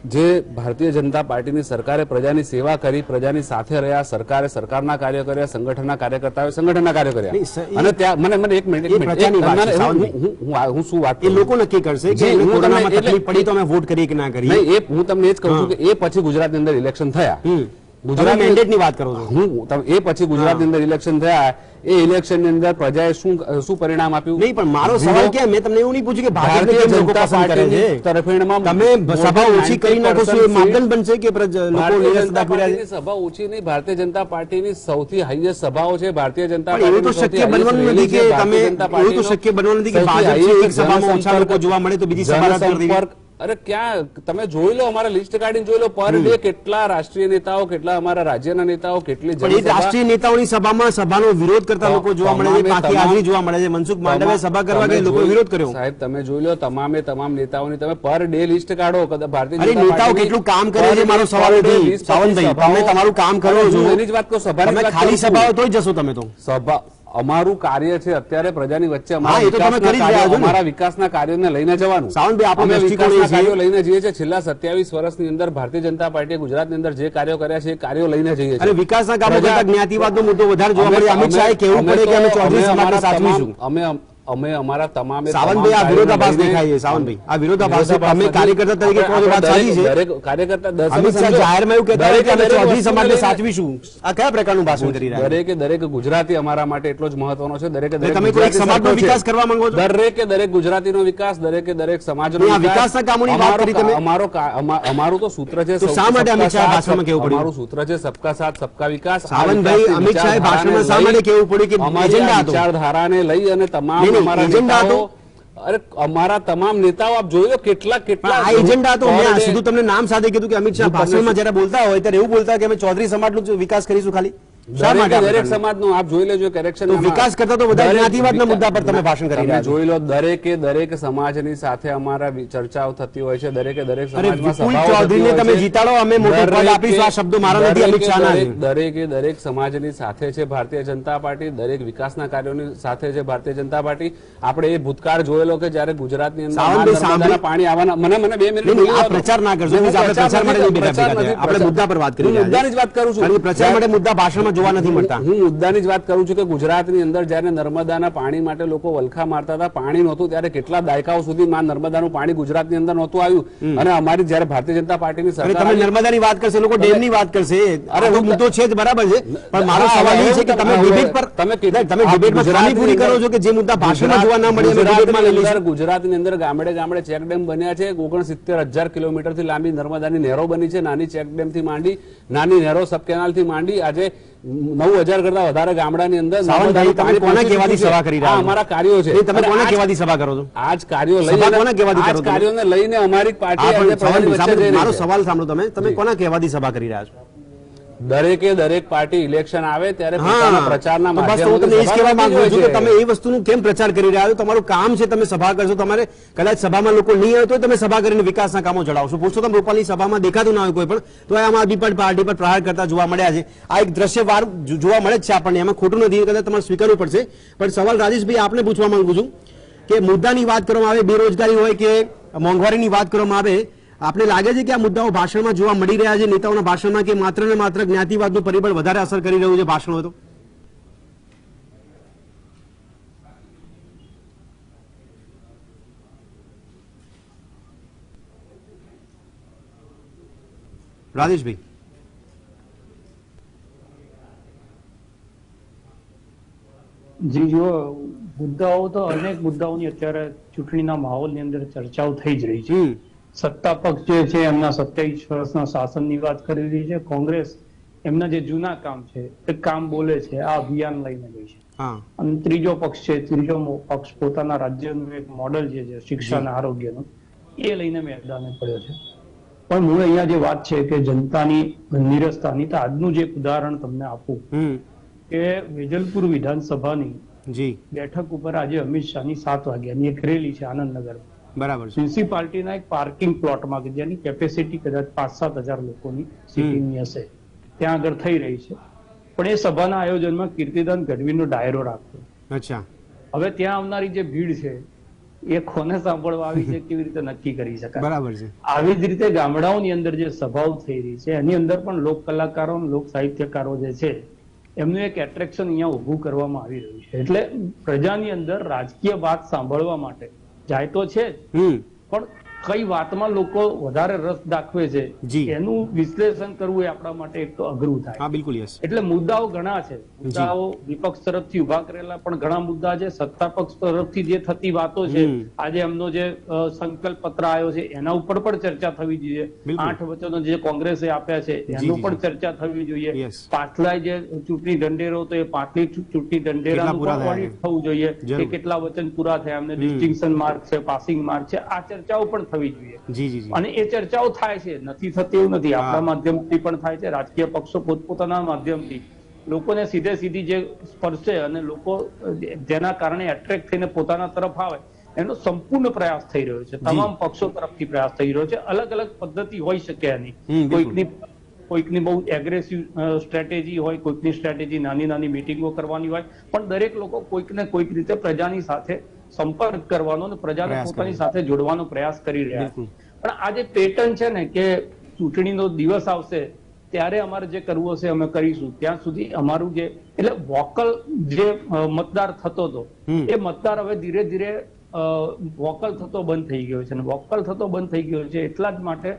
જે ભારતીય જનતા પાર્ટીની સરકારે પ્રજાની સેવા કરી, પ્રજાની સાથે રહ્યા, સરકારે સરકારના કાર્ય કર્યા, સંગઠનના કાર્યકર્તાઓએ સંગઠનના કાર્ય કર્યા. અને ત્યાં મને એક મિનિટ હું શું વાત એ લોકો નક્કી કરશે કે એમને કોરોનામાં તકલીફ પડી તો અમે વોટ કરીએ કે ના કરીએ. નહીં, એ હું તમને એ જ કહું છું કે એ પછી ગુજરાતની અંદર ઇલેક્શન થયા. ગુજરાત મેન્ડેટની વાત કરો છો. એ પછી ગુજરાતની અંદર ઇલેક્શન થયા. એ ઇલેક્શનની અંદર પ્રજાએ શું પરિણામ આપ્યું? નહીં, પણ મારો સવાલ કે મેં તમને એવું નહીં પૂછ્યું કે ભાજપને ભારતીય કેમ લોકો જનતા પસંદ કરે છે. પાર્ટીની તરફેણમાં તમે સભા ઓછી કરી નાખો છો એ માપદંડ બનશે કે લોકો ભારતીય નિરસ જનતા દાખવી રહ્યા છે? પાર્ટીની સભા ઓછી નહીં, ભારતીય જનતા પાર્ટીની સૌથી હાઈએસ્ટ સભાઓ છે. ભારતીય જનતા પણ એવું તો પાર્ટીની શક્ય બનવાનું નથી કે તમે એવું તો શક્ય બનવાનું નથી કે ભાજપ છે એક સભામાં ઓછા લોકો જોવા મળે તો બીજી સભા રદ કરી દેવી. અરે ક્યાં તમે જોઈ લો, અમારા લિસ્ટ કાઢીને જોઈ લો, પર ડે કેટલા રાષ્ટ્રીય નેતાઓ, કેટલા અમારા રાજ્યના નેતાઓ, કેટલી પણ એ જનસભા. રાષ્ટ્રીય નેતાઓની સભામાં સભાનો વિરોધ કરતા લોકો જોવા મળે છે, તમામે પાકી હાજરી જોવા મળે છે. મનસુખ માંડવિયાએ સભા કરવા તમે ગયા, લોકો જોઈ- વિરોધ કર્યો. સાહેબ તમે જોઈ લો, તમામે તમામ નેતાઓની તમે પર ડે લિસ્ટ કાઢો. ભારતીય અરે જનતા નેતાઓ પાર્ટીની કેટલું કામ કરે per છે day, મારો સવાલ per day નથી. 20-25 સાવંતભાઈ, તમે સભાઓ. તમારું કામ કરો અરે છો. હું એની જ વાત કહું, સભાની તમે જ વાત ખાલી કરું છું. સભાઓ તોય જશો તમે તો. સભા અમારું કાર્ય છે અત્યારે પ્રજાની વચ્ચે હા, એ તો તમે કરી જ રહ્યા છો ને. અમારા વિકાસના કાર્યોને લઈને જવાનું. સાવંતભાઈ, આપણો અમે દ્રષ્ટિકોણ એ વિકાસના છે. કાર્યો લઈને જઈએ છીએ. છેલ્લા 27 વર્ષની અંદર ભારતીય જનતા પાર્ટીએ ગુજરાતની અંદર જે કાર્યો કર્યા છે એ કાર્યો લઈને જઈએ અને છીએ. વિકાસના કામો પ્રજા- કરતા જ્ઞાતિવાદનો મુદ્દો વધારે જોવા મળે. અમિત શાહે કહેવું અમે પડે કે અમે તો- ચૌધરી અમે સમાજને અમારા સાચવીશું. તમામ- અમે અમારા તમામે સાવંતભાઈ, આ તમામ વિરોધાભાસ કાર્યોને દેખાય છે. લઈને- સાવંતભાઈ, આ વિરોધાભાસ છે. વિરોધાભાસ તમે નથી. કાર્યકર્તા તરીકે કહો છો, વાત આપણે સાચી છે. દરેક કાર્યકર્તા અમિત શાહ સમજો. જાહેરમાં એવું કહેતા હોય કે અમે દરેકે દરેક ચૌધરી વસ્તુને સમાજને લઈને- સાચવીશું. આ કયા પ્રકારનું ભાષણ કરી રહ્યા છે? દરેકે ગુજરાતી અમારા માટે એટલો જ મહત્વનો છે. દરેકે દરેક તમે કોઈ એક ગુજરાતી સમાજનો સરખો છે. વિકાસ કરવા માંગો છો? દરેકે દરેક ગુજરાતીનો વિકાસ, દરેકે દરેક સમાજનો નહીં, આ વિકાસ. વિકાસના કામોની વાત કરી તમે. અમારું તો સૂત્ર છે તો શા માટે અમિત શાહે ભાષણમાં કહેવું પડ્યું? અમારું સૂત્ર છે સબકા સાથ સબકા વિકાસ. આ સાવંતભાઈ, વિકાસની અમિત શાહે ભાષણમાં શા માટે કહેવું પડ્યું કે અમારી એજન્ડા આ હતો? વિચારધારાને લઈ અને તમામ નહીં, અમારા એજન્ડા હતો? નેતાઓ, અરે અમારા તમામ નેતાઓ આપ જોઈ લો કેટલા પણ કેટલા આ એજન્ડા તો મેં પર day- સીધું તમને નામ સાથે કીધું કે અમિત શાહ હું તમને ભાષણમાં જયારે બોલતા હોય ત્યારે એવું બોલતા કે અમે ચૌધરી સમાજનો જ વિકાસ કરીશું ખાલી. શા માટે આ દરેક પ્રકારનું? સમાજનું આપ જોઈ લેજો કરેક્શન. તો વિકાસ કરતા તો વધારે જ્ઞાતિવાદના મુદ્દા પર તમે ભાષણ કરી રહ્યા છો. જોઈ લો, દરેકે દરેક સમાજની સાથે અમારા ચર્ચાઓ થતી હોય છે. દરેકે દરેક અરે સમાજમાં વિપુલ સભાઓ થતી ચૌધરીને હોય તમે છે. જીતાડો, અમે મોટું પદ આપીશું. આ શબ્દો મારા નથી, અમિત શાહના છે. દરેકે દરેક સમાજની સાથે છે ભારતીય જનતા પાર્ટી. દરેક વિકાસના કાર્યોની સાથે છે ભારતીય જનતા પાર્ટી. આપણે એ ભૂતકાળ જોયેલો કે જ્યારે ગુજરાતની અંદર સાવંતભાઈ, નર્મદાના પાણી આવવાના મને 2 મિનિટ નહીં, નહીં, આ બોલવા દો. પ્રચાર ના કરશો. હું આપણે પ્રચાર માટે નહીં બેઠા પ્રચાર ભેગા નથી, થયા. આપણે મુદ્દા પર વાત કરી હું રહ્યા મુદ્દાની જ વાત કરું છું. કારણ કે પ્રચાર માટે મુદ્દા ભાષણમાં જોવા નથી મળતા. હું મુદ્દાની જ વાત કરું છું કે ગુજરાતની અંદર જ્યારે નર્મદાના પાણી માટે લોકો વલખા મારતા હતા, પાણી નહોતું, ત્યારે કેટલા દાયકાઓ સુધી માં નર્મદાનું પાણી ગુજરાતની અંદર નહોતું આવ્યું. અને અમારી જ્યારે ભારતીય જનતા પાર્ટીની અરે સરકાર તમે આવી- નર્મદાની વાત કરશો, લોકો ડેમની વાત કરશે. અરે હું- મુદ્દો છે જ, બરાબર છે. પણ મારો હા, સવાલ એ હવે છે કે તમે હવે ડિબેટ પર તમે કેટલી- તમે ડિબેટમાં ખામી પૂરી કરો છો કે જે મુદ્દા ભાષણમાં જોવા ના મળે અમે ડિબેટમાં લઈ લઈશું. ગુજરાતની અંદર ગામડે ગામડે ચેક ડેમ બન્યા છે. 69,000 કિલોમીટરથી લાંબી નર્મદાની નહેરો બની છે. નાની ચેક ડેમ થી માંડી, નાની નહેરો સબ કેનાલ થી માંડી, આજે 9,000 કરતા વધારે ગામડાની અંદર સાવંતભાઈ, તમે પાણી કોના પહોંચી કહેવાથી ચૂક્યું છે. સભા કરી રહ્યા આ છો? અમારા કાર્યો છે. નહીં, તમે અને કોના આજ- કહેવાથી સભા કરો છો? આજ કાર્યો સભા લઈને કોના કહેવાથી કરો આજ તમે? કાર્યોને લઈને અમારી પાર્ટી આ આજે પણ પ્રજાની વચ્ચે સાંભળો, જઈ રહી મારો છે. સવાલ સાંભળો. તમે કોના કહેવાથી સભા કરી રહ્યા છો? દરેકે દરેક પાર્ટી ઇલેક્શન આવે ત્યારે હા, પોતાના પ્રચારના તો બસ તો હું તમને એ જ માધ્યમોથી કહેવા સભા માંગુ છું કરતી કે હોય તમે છે. એ વસ્તુનું કેમ પ્રચાર કરી રહ્યા છો? તમારું કામ છે, તમે સભા કરશો. તમારે કદાચ સભામાં લોકો નહીં આવે તો તમે સભા કરીને વિકાસના કામો જણાવશો. પુરુષોત્તમ રૂપાલની સભામાં દેખાતું ના હોય કોઈ પણ, તો આમ આદમી પાર્ટી પર પ્રહાર કરતા જોવા મળ્યા છે. આ એક દ્રશ્ય વાર જોવા મળે જ છે આપણને, એમાં ખોટું નથી, કદાચ તમારે સ્વીકારવું પડશે. પણ સવાલ રાજેશભાઈ આપને પૂછવા માંગુ છું કે મુદ્દાની વાત કરવામાં આવે, બેરોજગારી હોય કે મોંઘવારીની વાત કરવામાં આવે, આપને લાગે છે કે આ મુદ્દાઓ ભાષણમાં જોવા મળી રહ્યા છે નેતાઓના ભાષણમાં, કે માત્ર ને માત્ર જ્ઞાતિવાદનું પરિબળ વધારે અસર કરી રહ્યું છે ભાષણો? તો રાજેશભાઈ, જી જો મુદ્દાઓ તો અનેક મુદ્દાઓની અત્યારે ચૂંટણીના માહોલની અંદર ચર્ચાઓ થઈ જ રહી છે. સત્તા પક્ષ જે છે એમના 27 વર્ષના શાસનની વાત કરી રહી છે. કોંગ્રેસ એમના જે જૂના કામ છે એ કામ બોલે છે, આ અભિયાન લઈને ગઈ છે. હા, અને ત્રીજો પક્ષ છે, ત્રીજો પક્ષ પોતાના રાજ્યનું એક મોડલ જે છે શિક્ષા અને આરોગ્યનું, એ લઈને મેદાને પડ્યો છે. પણ મૂળ અહીંયા જે વાત છે કે જનતાની નિરસતાની, તો આજનું જે એક ઉદાહરણ તમને આપું કે વેજલપુર વિધાનસભાની જી, બેઠક ઉપર આજે અમિત શાહની 7 વાગ્યાની એક રેલી છે આનંદનગર. બરાબર છે. મ્યુનિસિપાલિટીના એક પાર્કિંગ પ્લોટમાં કે જેની કેપેસિટી કદાચ 5-7 હજાર લોકોની સિટિંગની હશે, ત્યાં આગળ થઈ રહી છે. પણ એ સભાના આયોજનમાં કીર્તિદાન ગઢવીનો ડાયરો રાખ્યો. અચ્છા, હવે ત્યાં આવનારી જે ભીડ છે એ કોને સાંભળવા આવી છે કેવી રીતે નક્કી કરી શકાય? બરાબર છે. આવી જ રીતે ગામડાઓની અંદર જે સભાઓ થઈ રહી છે એની અંદર પણ લોક કલાકારો અને લોક સાહિત્યકારો જે છે એમનું એક એટ્રેક્શન અહીંયા ઉભું કરવામાં આવી રહ્યું છે. એટલે પ્રજાની અંદર રાજકીય વાત સાંભળવા માટે જાય તો છે જ, પણ કઈ વાતમાં લોકો વધારે રસ દાખવે છે જી. એનું વિશ્લેષણ કરવું એ આપણા માટે એક તો અઘરું થાય. હા, બિલકુલ યસ. એટલે મુદ્દાઓ ઘણા છે. મુદ્દાઓ વિપક્ષ તરફથી ઉભા કરેલા પણ ઘણા મુદ્દા છે. સત્તા પક્ષ તરફથી જે થતી વાતો છે, આજે એમનો જે સંકલ્પ પત્ર આવ્યો છે એના ઉપર પણ ચર્ચા થવી જોઈએ. બિલકુલ. 8 વચનો જે કોંગ્રેસે આપ્યા છે એનું પણ ચર્ચા થવી જોઈએ. Yes. પાછલા જે ચૂંટણી ઢંઢેરો તો એ પાછલી ચૂંટણી ઢંઢેરાનું પૂરા પણ થયા ઓડિટ થવું જોઈએ જરૂર. કે કેટલા વચન પૂરા થયા, એમને ડિસ્ટિંક્શન માર્ક છે, પાસિંગ માર્ક છે, આ ચર્ચાઓ પણ થવી જોઈએ. જી જી જી અને એ ચર્ચાઓ થાય છે, નથી થતી એવું નથી. આપણા માધ્યમથી પણ થાય છે, રાજકીય પક્ષો પોતપોતાના માધ્યમથી લોકોને સીધી જે સ્પર્શે અને લોકો જેના કારણે એટ્રેક્ટ થઈને પોતાના તરફ આવે એનો સંપૂર્ણ પ્રયાસ થઈ રહ્યો છે. તમામ પક્ષો તરફથી પ્રયાસ થઈ રહ્યો છે. અલગ અલગ પદ્ધતિ હોઈ શકે એની, કોઈકની બહુ એગ્રેસિવ સ્ટ્રેટેજી હોય, કોઈકની સ્ટ્રેટેજી નાની નાની મિટિંગો કરવાની હોય, પણ દરેક લોકો કોઈક ને કોઈક રીતે પ્રજાની સાથે સંપર્ક કરવાનો અને પ્રજાને પોતાની સાથે જોડવાનો પ્રયાસ કરી રહ્યા છે. પણ આ જે પેટર્ન છે ને કે ચૂંટણીનો દિવસ આવશે ત્યારે અમારે જે કરવું હશે અમે કરીશું, ત્યાં સુધી અમારું જે એટલે વોકલ જે મતદાર થતો હતો એ મતદાર હવે ધીરે ધીરે વોકલ થતો બંધ થઈ ગયો છે. અને વોકલ થતો બંધ થઈ ગયો છે એટલા જ માટે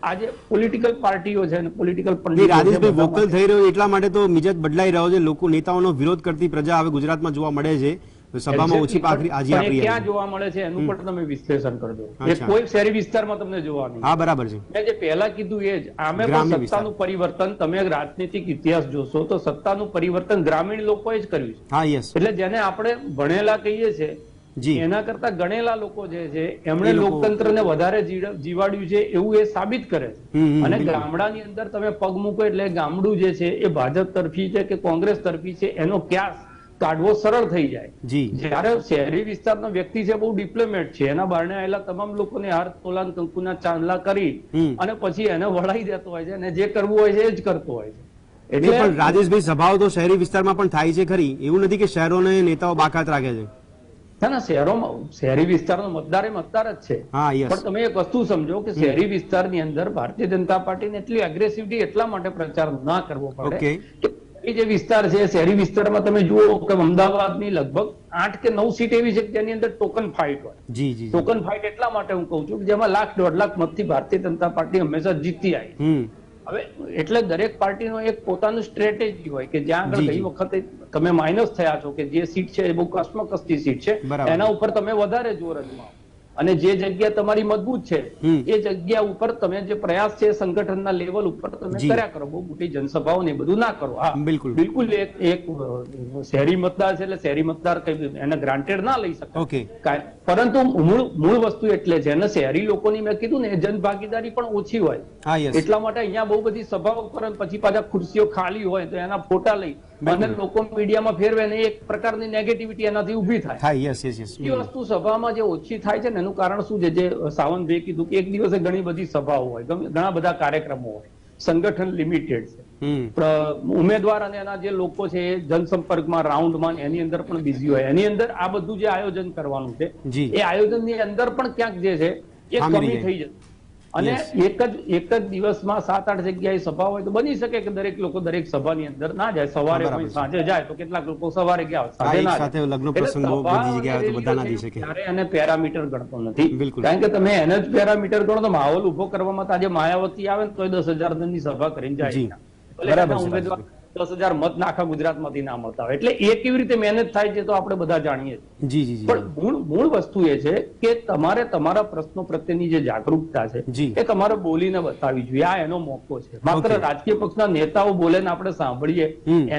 આજે પોલિટિકલ પાર્ટીઓ છે અને પોલિટિકલ રાજેશભાઈ વોકલ થઈ રહ્યો એટલા માટે તો મિજાજ બદલાઈ રહ્યો છે. લોકો નેતાઓનો વિરોધ કરતી પ્રજા હવે ગુજરાતમાં જોવા મળે છે. સભામાં ઓછી ક્યાં જોવા મળે છે એનું પણ તમે વિશ્લેષણ કરજો. કોઈ શહેરી વિસ્તારમાં તમને જોવા નહીં. હા બરાબર છે. મેં જે પહેલા કીધું એ જ, આમે પણ સત્તાનું પરિવર્તન તમે રાજનીતિક ઇતિહાસ જોશો તો સત્તાનું પરિવર્તન ગ્રામીણ લોકોએ જ કર્યું છે. હા યસ. એટલે જેને આપણે ભણેલા કહીએ છીએ એના કરતા ગણેલા લોકો જે છે એમણે લોકતંત્રને વધારે જીવાડ્યું છે એવું એ સાબિત કરે છે. અને ગામડાની અંદર તમે પગ મૂકો એટલે ગામડું જે છે એ ભાજપ તરફી છે કે કોંગ્રેસ તરફી છે એનો ક્યાસ કાઢવો સરળ થઈ જાય. જયારે શહેરી વિસ્તારનો વ્યક્તિ છે બહુ ડિપ્લોમેટ છે, એના બારણે આવેલા તમામ લોકોને હાર તોલાન કંકુના ચાંદલા કરી અને પછી એને વળાઈ દેતો હોય છે અને જે કરવું હોય છે એ જ કરતો હોય છે. એટલે પણ રાજેશભાઈ સભાઓ તો શહેરી વિસ્તારમાં પણ થાય છે ખરી, એવું નથી કે શહેરોને નેતાઓ બાકાત રાખે છે. ના, શહેરોમાં શહેરી વિસ્તારનો મતદાર એ મતદાર જ છે. પણ તમે એક વસ્તુ સમજો કે શહેરી વિસ્તારની અંદર ભારતીય જનતા પાર્ટીને એટલી એગ્રેસિવિટી એટલા માટે પ્રચાર ના કરવો પડે કે એ જે વિસ્તાર છે શહેરી વિસ્તારમાં તમે જુઓ કે અમદાવાદની લગભગ 8 કે 9 સીટ એવી છે જેની અંદર ટોકન ફાઇટ હોય. ટોકન ફાઇટ એટલા માટે હું કહું છું કે જેમાં 1,00,000-1.5 લાખ મતથી ભારતીય જનતા પાર્ટી હંમેશા જીતતી આવી. હવે એટલે દરેક પાર્ટીનો એક પોતાનું સ્ટ્રેટેજી હોય કે જ્યાં આગળ ગઈ વખતે તમે માઇનસ થયા છો કે જે સીટ છે એ બહુ કસમકસતી સીટ છે એના ઉપર તમે વધારે જોર અજમાવો અને જે જગ્યા તમારી મજબૂત છે એ જગ્યા ઉપર તમે જે પ્રયાસ છે સંગઠનના લેવલ ઉપર તમે કર્યા કરો. બહુ મોટી જનસભાઓ ને બધું ના કરો. હા બિલકુલ એક શહેરી મતદાર છે એટલે શહેરી મતદાર એને ગ્રાન્ટેડ ના લઈ શકે, પરંતુ મૂળ વસ્તુ એટલે છે અને શહેરી લોકોની મેં કીધું ને જનભાગીદારી પણ ઓછી હોય એટલા માટે અહીંયા બહુ બધી સભાઓ કરે પછી પાછા ખુરશીઓ ખાલી હોય તો એના ફોટા લઈ અને લોકો મીડિયામાં ફેરવે ને એક પ્રકારની નેગેટિવિટી એનાથી ઉભી થાય. એ વસ્તુ સભામાં જે ઓછી થાય છે ને એનું કારણ શું છે, જે સાવંતભાઈએ કીધું કે એક દિવસે ઘણી બધી સભાઓ હોય, ઘણા બધા કાર્યક્રમો હોય, સંગઠન લિમિટેડ છે, ઉમેદવાર અને એના જે લોકો છે એ જનસંપર્કમાં રાઉન્ડમાં એની અંદર પણ બિઝી હોય. એની અંદર આ બધું જે આયોજન કરવાનું છે એ આયોજનની અંદર પણ ક્યાંક જે છે એ કમી થઈ જશે. અને એક જ દિવસમાં 7-8 જગ્યાએ સભા હોય તો બની શકે કે દરેક લોકો દરેક સભાની અંદર ના જાય. સવારે હોય સાંજે જાય તો કેટલાક લોકો સવારે ગયા હોય સાંજે ના જાય. ત્યારે એને પેરામીટર ગણતો નથી, કારણ કે તમે એને જ પેરામીટર ગણો તો માહોલ ઉભો કરવામાં આજે માયાવતી આવે ને તો 10,000 જણની સભા કરીને જાય. ઉમેદવાર 10,000 મત આખા ગુજરાતમાંથી ના મળતા હોય એટલે એ કેવી રીતે મહેનત થાય છે તો આપણે બધા જાણીએ છીએ. પણ મૂળ વસ્તુ એ છે કે તમારે તમારા પ્રશ્નો પ્રત્યેની જે જાગૃતતા છે એ તમારે બોલીને બતાવવી જોઈએ. આ એનો મોકો છે. માત્ર રાજકીય પક્ષના નેતાઓ બોલે ને આપણે સાંભળીએ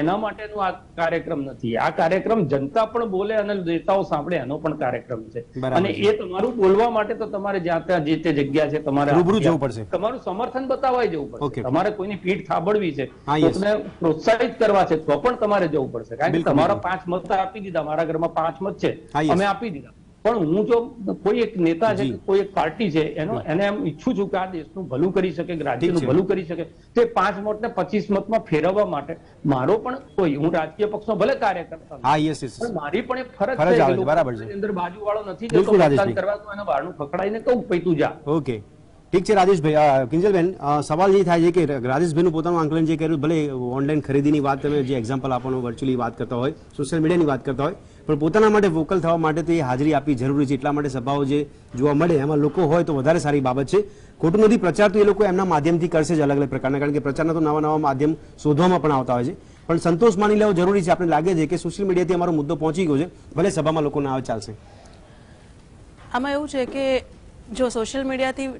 એના માટેનો આ કાર્યક્રમ નથી. આ કાર્યક્રમ જનતા પણ બોલે અને નેતાઓ સાંભળે એનો પણ કાર્યક્રમ છે. અને એ તમારું બોલવા માટે તો તમારે જ્યાં ત્યાં જે તે જગ્યા છે તમારે તમારું સમર્થન બતાવવા જવું પડશે. તમારે કોઈની પીઠ થાબડવી છે, પ્રોત્સાહિત કરવા છે તો પણ તમારે જવું પડશે. કારણ કે તમારા 5 મત આપી દીધા, મારા ઘરમાં 5 મત છે અમે આપી દીધા, પણ હું જો કોઈ એક નેતા છે કોઈ એક પાર્ટી છે એને એમ ઈચ્છું છું કે આ દેશનું ભલું કરી શકે, રાજ્યનું ભલું કરી શકે, તે 5 મત ને 25 મતમાં ફેરવવા માટે મારો પણ કોઈ, હું રાજકીય પક્ષનો ભલે કાર્યકર્તા પણ મારી પણ એક ફરજ છે. અંદર બાજુ વાળો નથી જતો મતદાન કરવા તો એને બહારનું ખકડાઈને કહું પૈ તું જા. ઓકે ઠીક છે રાજેશભાઈ. કિંજલબેન, સવાલ એ થાય છે કે રાજેશભાઈનું પોતાનું આંકલન જે કર્યું, ભલે ઓનલાઈન ખરીદીની વાત તમે જે એક્ઝામ્પલ આપવાનું વર્ચ્યુઅલી વાત કરતા હોય, સોશિયલ મીડિયાની વાત કરતા હોય, પણ પોતાના માટે વોકલ થવા માટે તો એ હાજરી આપવી જરૂરી છે. એટલા માટે સભાઓ જે જોવા મળે એમાં લોકો હોય તો વધારે સારી બાબત છે. ખોટું નથી, પ્રચાર તો એ લોકો એમના માધ્યમથી કરશે જ અલગ અલગ પ્રકારના, કારણ કે પ્રચારના તો નવા માધ્યમ શોધવામાં પણ આવતા હોય છે. પણ સંતોષ માની લેવો જરૂરી છે. આપણે લાગે છે કે સોશિયલ મીડિયાથી અમારો મુદ્દો પહોંચી ગયો છે, ભલે સભામાં લોકો ના આવે ચાલશે. આમાં એવું છે કે જો સોશિયલ મીડિયાથી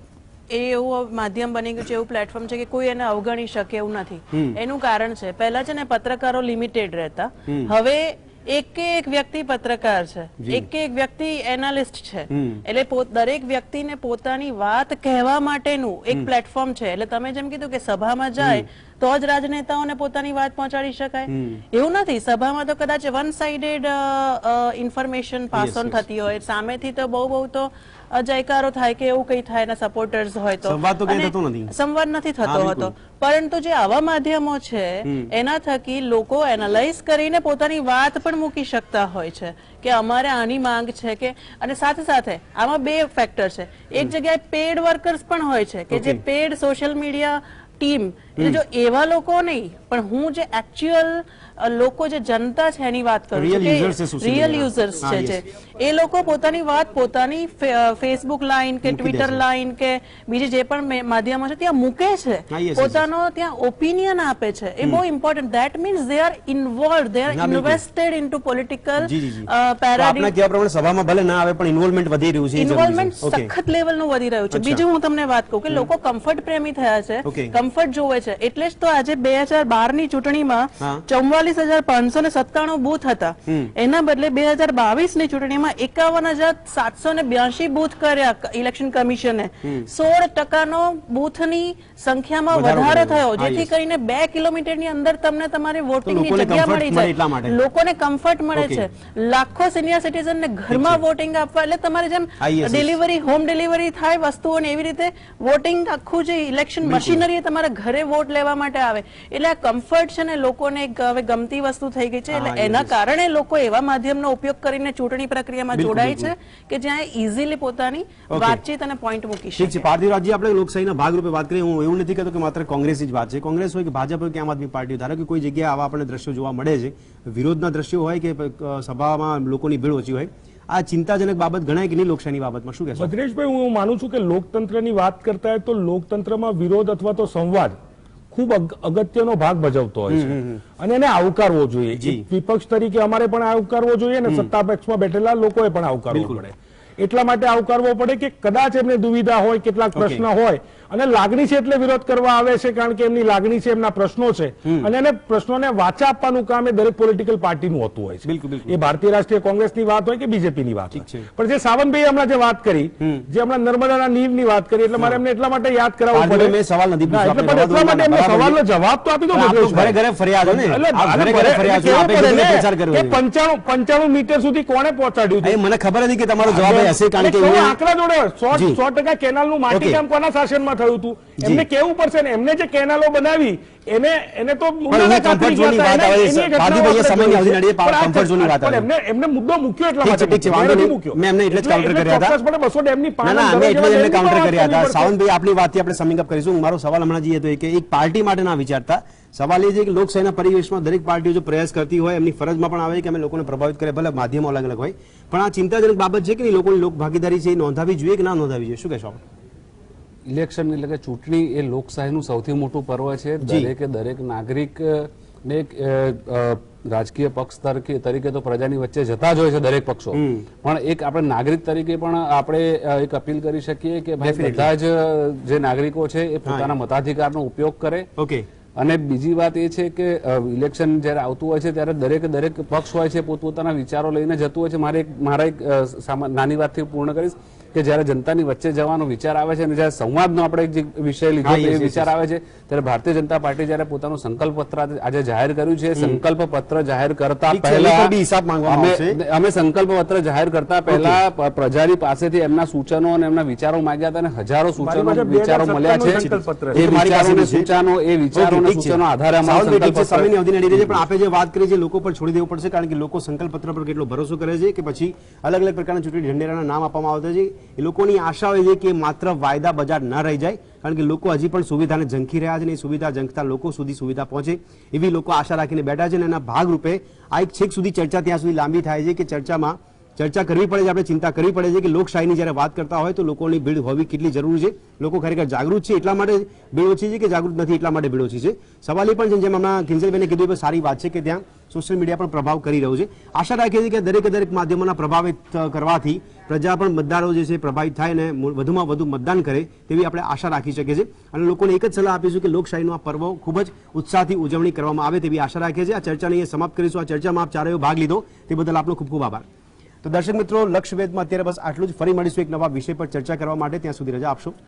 એ એવું માધ્યમ બની ગયું છે, એવું પ્લેટફોર્મ છે કે કોઈ એને અવગણી શકે એવું નથી. એનું કારણ છે પહેલા છે ને પત્રકારો લિમિટેડ રહેતા, હવે એક વ્યક્તિ પત્રકાર છે, એક વ્યક્તિ એનાલિસ્ટ છે, એટલે દરેક વ્યક્તિને પોતાની વાત કહેવા માટેનું એક પ્લેટફોર્મ છે. એટલે તમે જેમ કીધું કે સભામાં જાય તો જ રાજનેતાઓને પોતાની વાત પહોંચાડી શકાય, એવું નથી. સભામાં તો કદાચ one sided information pass on થતી હોય, સામેથી તો બહુ તો જયકારો થાય કે એવું કઈ થાય, સપોર્ટર્સ હોય તો સંવાદ નથી થતો હતો. પરંતુ જે આવા માધ્યમો છે એના થકી લોકો એનાલાઇઝ કરીને પોતાની વાત પણ મૂકી શકતા હોય છે કે અમારે આની માંગ છે કે, અને સાથે સાથે આમાં બે ફેક્ટર છે. એક જગ્યાએ પેડ વર્કર્સ પણ હોય છે કે જે પેડ સોશિયલ મીડિયા ટીમ, એટલે જો એવા લોકો નહીં, પણ હું જે એકચ્યુઅલ લોકો જે જનતા છે એની વાત કરું છું કે રિયલ યુઝર્સ છે, એ લોકો પોતાની વાત પોતાની ફેસબુક લાઈન કે ટ્વિટર લાઈન કે બીજી જે પણ માધ્યમો છે ત્યાં મૂકે છે, પોતાનો ત્યાં ઓપિનિયન આપે છે. એ બહુ important. That means they are involved, they are invested into political paradigm. સભામાં ભલે ના આવે પણ ઇન્વોલ્વમેન્ટ વધી રહ્યું છે, ઇન્વોલ્વમેન્ટ સખત લેવલનું વધી રહ્યું છે. બીજું હું તમને વાત કહું કે લોકો કમ્ફર્ટ પ્રેમી થયા છે, કમ્ફર્ટ જોવે છે. એટલે જ તો આજે 2012 ની ચૂંટણીમાં 44,597 બૂથ હતા, એના બદલે 2022 ની ચૂંટણીમાં 51,782 બૂથ કર્યા ઇલેક્શન કમિશને. 16% બૂથની સંખ્યામાં વધારો થયો, જેથી કરીને 2 કિલોમીટરની અંદર તમને તમારી વોટિંગની જગ્યા મળી જાય, લોકોને કમ્ફર્ટ મળે છે. લાખો સિનિયર સિટીઝનને ઘરમાં વોટિંગ આપવા, એટલે તમારે જેમ ડિલિવરી હોમ ડિલિવરી થાય વસ્તુઓને, એવી રીતે વોટિંગ આખું જે ઇલેક્શન મશીનરી તમારા ઘરે વોટ લેવા માટે આવે. એટલે આ કમ્ફર્ટ છે ને લોકોને હવે ગમતી વસ્તુ થઈ ગઈ છે. એટલે એના કારણે લોકો એવા માધ્યમનો ઉપયોગ કરીને ચૂંટણી પ્રક્રિયામાં જોડાય છે કે જ્યાં ઇઝીલી પોતાની વાતચીત અને પોઈન્ટ મૂકી શકે. ઠીક છે પાર્થિવરાજજી, આપણે લોકશાહીના ભાગરૂપે વાત કરીએ. હું એવું નથી કહેતો કે માત્ર કોંગ્રેસની જ વાત છે, કોંગ્રેસ હોય કે ભાજપ હોય કે આમ આદમી પાર્ટી, ધારો કે કોઈ જગ્યાએ આવા આપણને દ્રશ્યો જોવા મળે છે, વિરોધના દ્રશ્યો હોય કે સભામાં લોકોની ભીડ ઓછી હોય, આ ચિંતાજનક બાબત ગણાય કે નહીં લોકશાહીની બાબતમાં? શું કહેશો ભદ્રેશભાઈ? હું માનું છું કે લોકતંત્રની વાત કરતા હોય તો લોકતંત્રમાં વિરોધ અથવા તો સંવાદ ખૂબ અગત્યનો ભાગ ભજવતો હોય છે અને એને આવકારવો જોઈએ. વિપક્ષ તરીકે અમારે પણ આવકારવો જોઈએ અને સત્તા પક્ષમાં બેઠેલા લોકોએ પણ આવકારવો પડે. એટલા માટે આવકારવો પડે કે કદાચ એમને દુવિધા હોય, કેટલાક પ્રશ્ન હોય અને લાગણી છે એટલે વિરોધ કરવા આવે છે, કારણ કે એમની લાગણી છે, એમના પ્રશ્નો છે અને એને પ્રશ્નોને વાચા આપવાનું કામ એ દરેક પોલિટિકલ પાર્ટીનું હોતું હોય છે. એ ભારતીય રાષ્ટ્રીય કોંગ્રેસની વાત હોય કે બીજેપીની વાત હોય. પણ જે સાવંતભાઈ હમણાં જે વાત કરી, જે હમણાં નર્મદાના નીરની વાત કરી, એટલે મારે એમને એટલા માટે યાદ કરાવવું પડે. મેં સવાલ નથી પૂછ્યો, એટલા માટે એમને સવાલનો જવાબ તો આપી દો. ઘરે ઘરે ફરિયાદ ને, ઘરે ઘરે ફરિયાદ આપે બધું પ્રચાર કર્યો છે. 95 મીટર સુધી કોણે પહોંચાડ્યું છે? મને ખબર હતી કે તમારો જવાબ હશે, કારણ કે આંકડા જોડે 100% કેનાલનું માટીકામ કોના શાસનમાં થયું હતું એમને કેવું પડશે ને. એમને જે કેનાલો બનાવી એને તો એમને મુદ્દો મૂક્યો એટલા માટે મેં એમને એટલે જ કાઉન્ટર કર્યા હતા. 200 ડેમની કાઉન્ટર કર્યા હતા. સાવંતભાઈ, આપણી વાતથી આપણે સમિંગ અપ કરીશું. મારો સવાલ હમણાં જે હતો કે એક પાર્ટી માટે ના વિચારતા, સવાલ એ છે કે લોકશાહીના પરિવેશમાં દરેક પાર્ટીઓ જો પ્રયાસ કરતી હોય, એમની ફરજમાં પણ આવે કે અમે લોકોને પ્રભાવિત કરે, ભલે માધ્યમો અલગ અલગ હોય, પણ આ ચિંતાજનક બાબત છે કે લોકોની લોક ભાગીદારી છે એ નોંધાવી જોઈએ કે ના નોંધાવી જોઈએ? શું કહેશો? ઇલેક્શન એટલે કે ચૂંટણી એ લોકશાહીનું સૌથી મોટું પર્વ છે. દરેક નાગરિક ને રાજકીય પક્ષ તરીકે તો પ્રજાની વચ્ચે જતા જ હોય છે દરેક પક્ષો, પણ એક આપણે નાગરિક તરીકે પણ આપણે એક અપીલ કરી શકીએ કે ભાઈ બધા જ જે નાગરિકો છે એ પોતાના મતાધિકારનો ઉપયોગ કરે. અને બીજી વાત એ છે કે ઇલેક્શન જયારે આવતું હોય છે ત્યારે દરેક પક્ષ હોય છે પોતપોતાના વિચારો લઈને જતું હોય છે. મારા એક નાની વાતથી પૂર્ણ કરીશ કે જયારે જનતાની વચ્ચે જવાનો વિચાર આવે છે અને જયારે સંવાદનો આપણે જે વિષય લીધો એ વિચાર આવે છે, ત્યારે ભારતીય જનતા પાર્ટી જયારે પોતાનું સંકલ્પ પત્ર આજે જાહેર કર્યું છે, સંકલ્પ પત્ર જાહેર કરતા પહેલા અમે સંકલ્પ પત્ર જાહેર કરતા પહેલા પ્રજાની પાસેથી એમના સૂચનો અને એમના વિચારો માંગ્યા હતા અને હજારો સૂચનો વિચારો મળ્યા છે. એ વિચારો સૂચનો સૂચનો આધારે સમયની અવધિ નડી રહી છે, પણ આપે જે વાત કરી છે લોકો પર છોડી દેવું પડશે, કારણ કે લોકો સંકલ્પ પત્ર પર કેટલો ભરોસો કરે છે કે પછી અલગ અલગ પ્રકારના ચૂંટણી ઢંઢેરાના નામ આપવામાં આવતા છે. એ લોકોની આશા હોય છે કે માત્ર વાયદા બજાર ન રહી જાય, કારણ કે લોકો હજી પણ સુવિધાને ઝંખી રહ્યા છે અને એ સુવિધા ઝંખતા લોકો સુધી સુવિધા પહોંચે એવી લોકો આશા રાખીને બેઠા છે. અને એના ભાગરૂપે આ એક છેક સુધી ચર્ચા ત્યાં સુધી લાંબી થાય છે કે ચર્ચામાં ચર્ચા કરવી પડે છે, આપણે ચિંતા કરવી પડે છે કે લોકશાહીની જ્યારે વાત કરતા હોય તો લોકોની ભીડ હોવી કેટલી જરૂરી છે. લોકો ખરેખર જાગૃત છે એટલા માટે ભીડ ઓછી છે કે જાગૃત નથી એટલા માટે ભીડ ઓછી છે? સવાલ એ પણ છે, જેમ હમણાં કિંજલબેને કીધું કે સારી વાત છે કે ત્યાં સોશિયલ મીડિયા પણ પ્રભાવ કરી રહ્યું છે. આશા રાખીએ છીએ કે દરેક માધ્યમોના પ્રભાવિત કરવાથી પ્રજા પણ મતદારો જે છે પ્રભાવિત થાય અને વધુમાં વધુ મતદાન કરે તેવી આપણે આશા રાખી શકીએ છીએ. અને લોકોને એક જ સલાહ આપીશું કે લોકશાહીનો આ પર્વ ખૂબ જ ઉત્સાહથી ઉજવણી કરવામાં આવે તેવી આશા રાખીએ છીએ. આ ચર્ચાને અહીંયા સમાપ્ત કરીશું. આ ચર્ચામાં આપ ચારેય ભાગ લીધો તે બદલ આપનો ખૂબ ખૂબ આભાર. તો દર્શક મિત્રો, લક્ષ્યવેધમાં અત્યારે બસ આટલું જ. ફરી મળીશું એક નવા વિષય પર ચર્ચા કરવા માટે. ત્યાં સુધી રજા આપશો.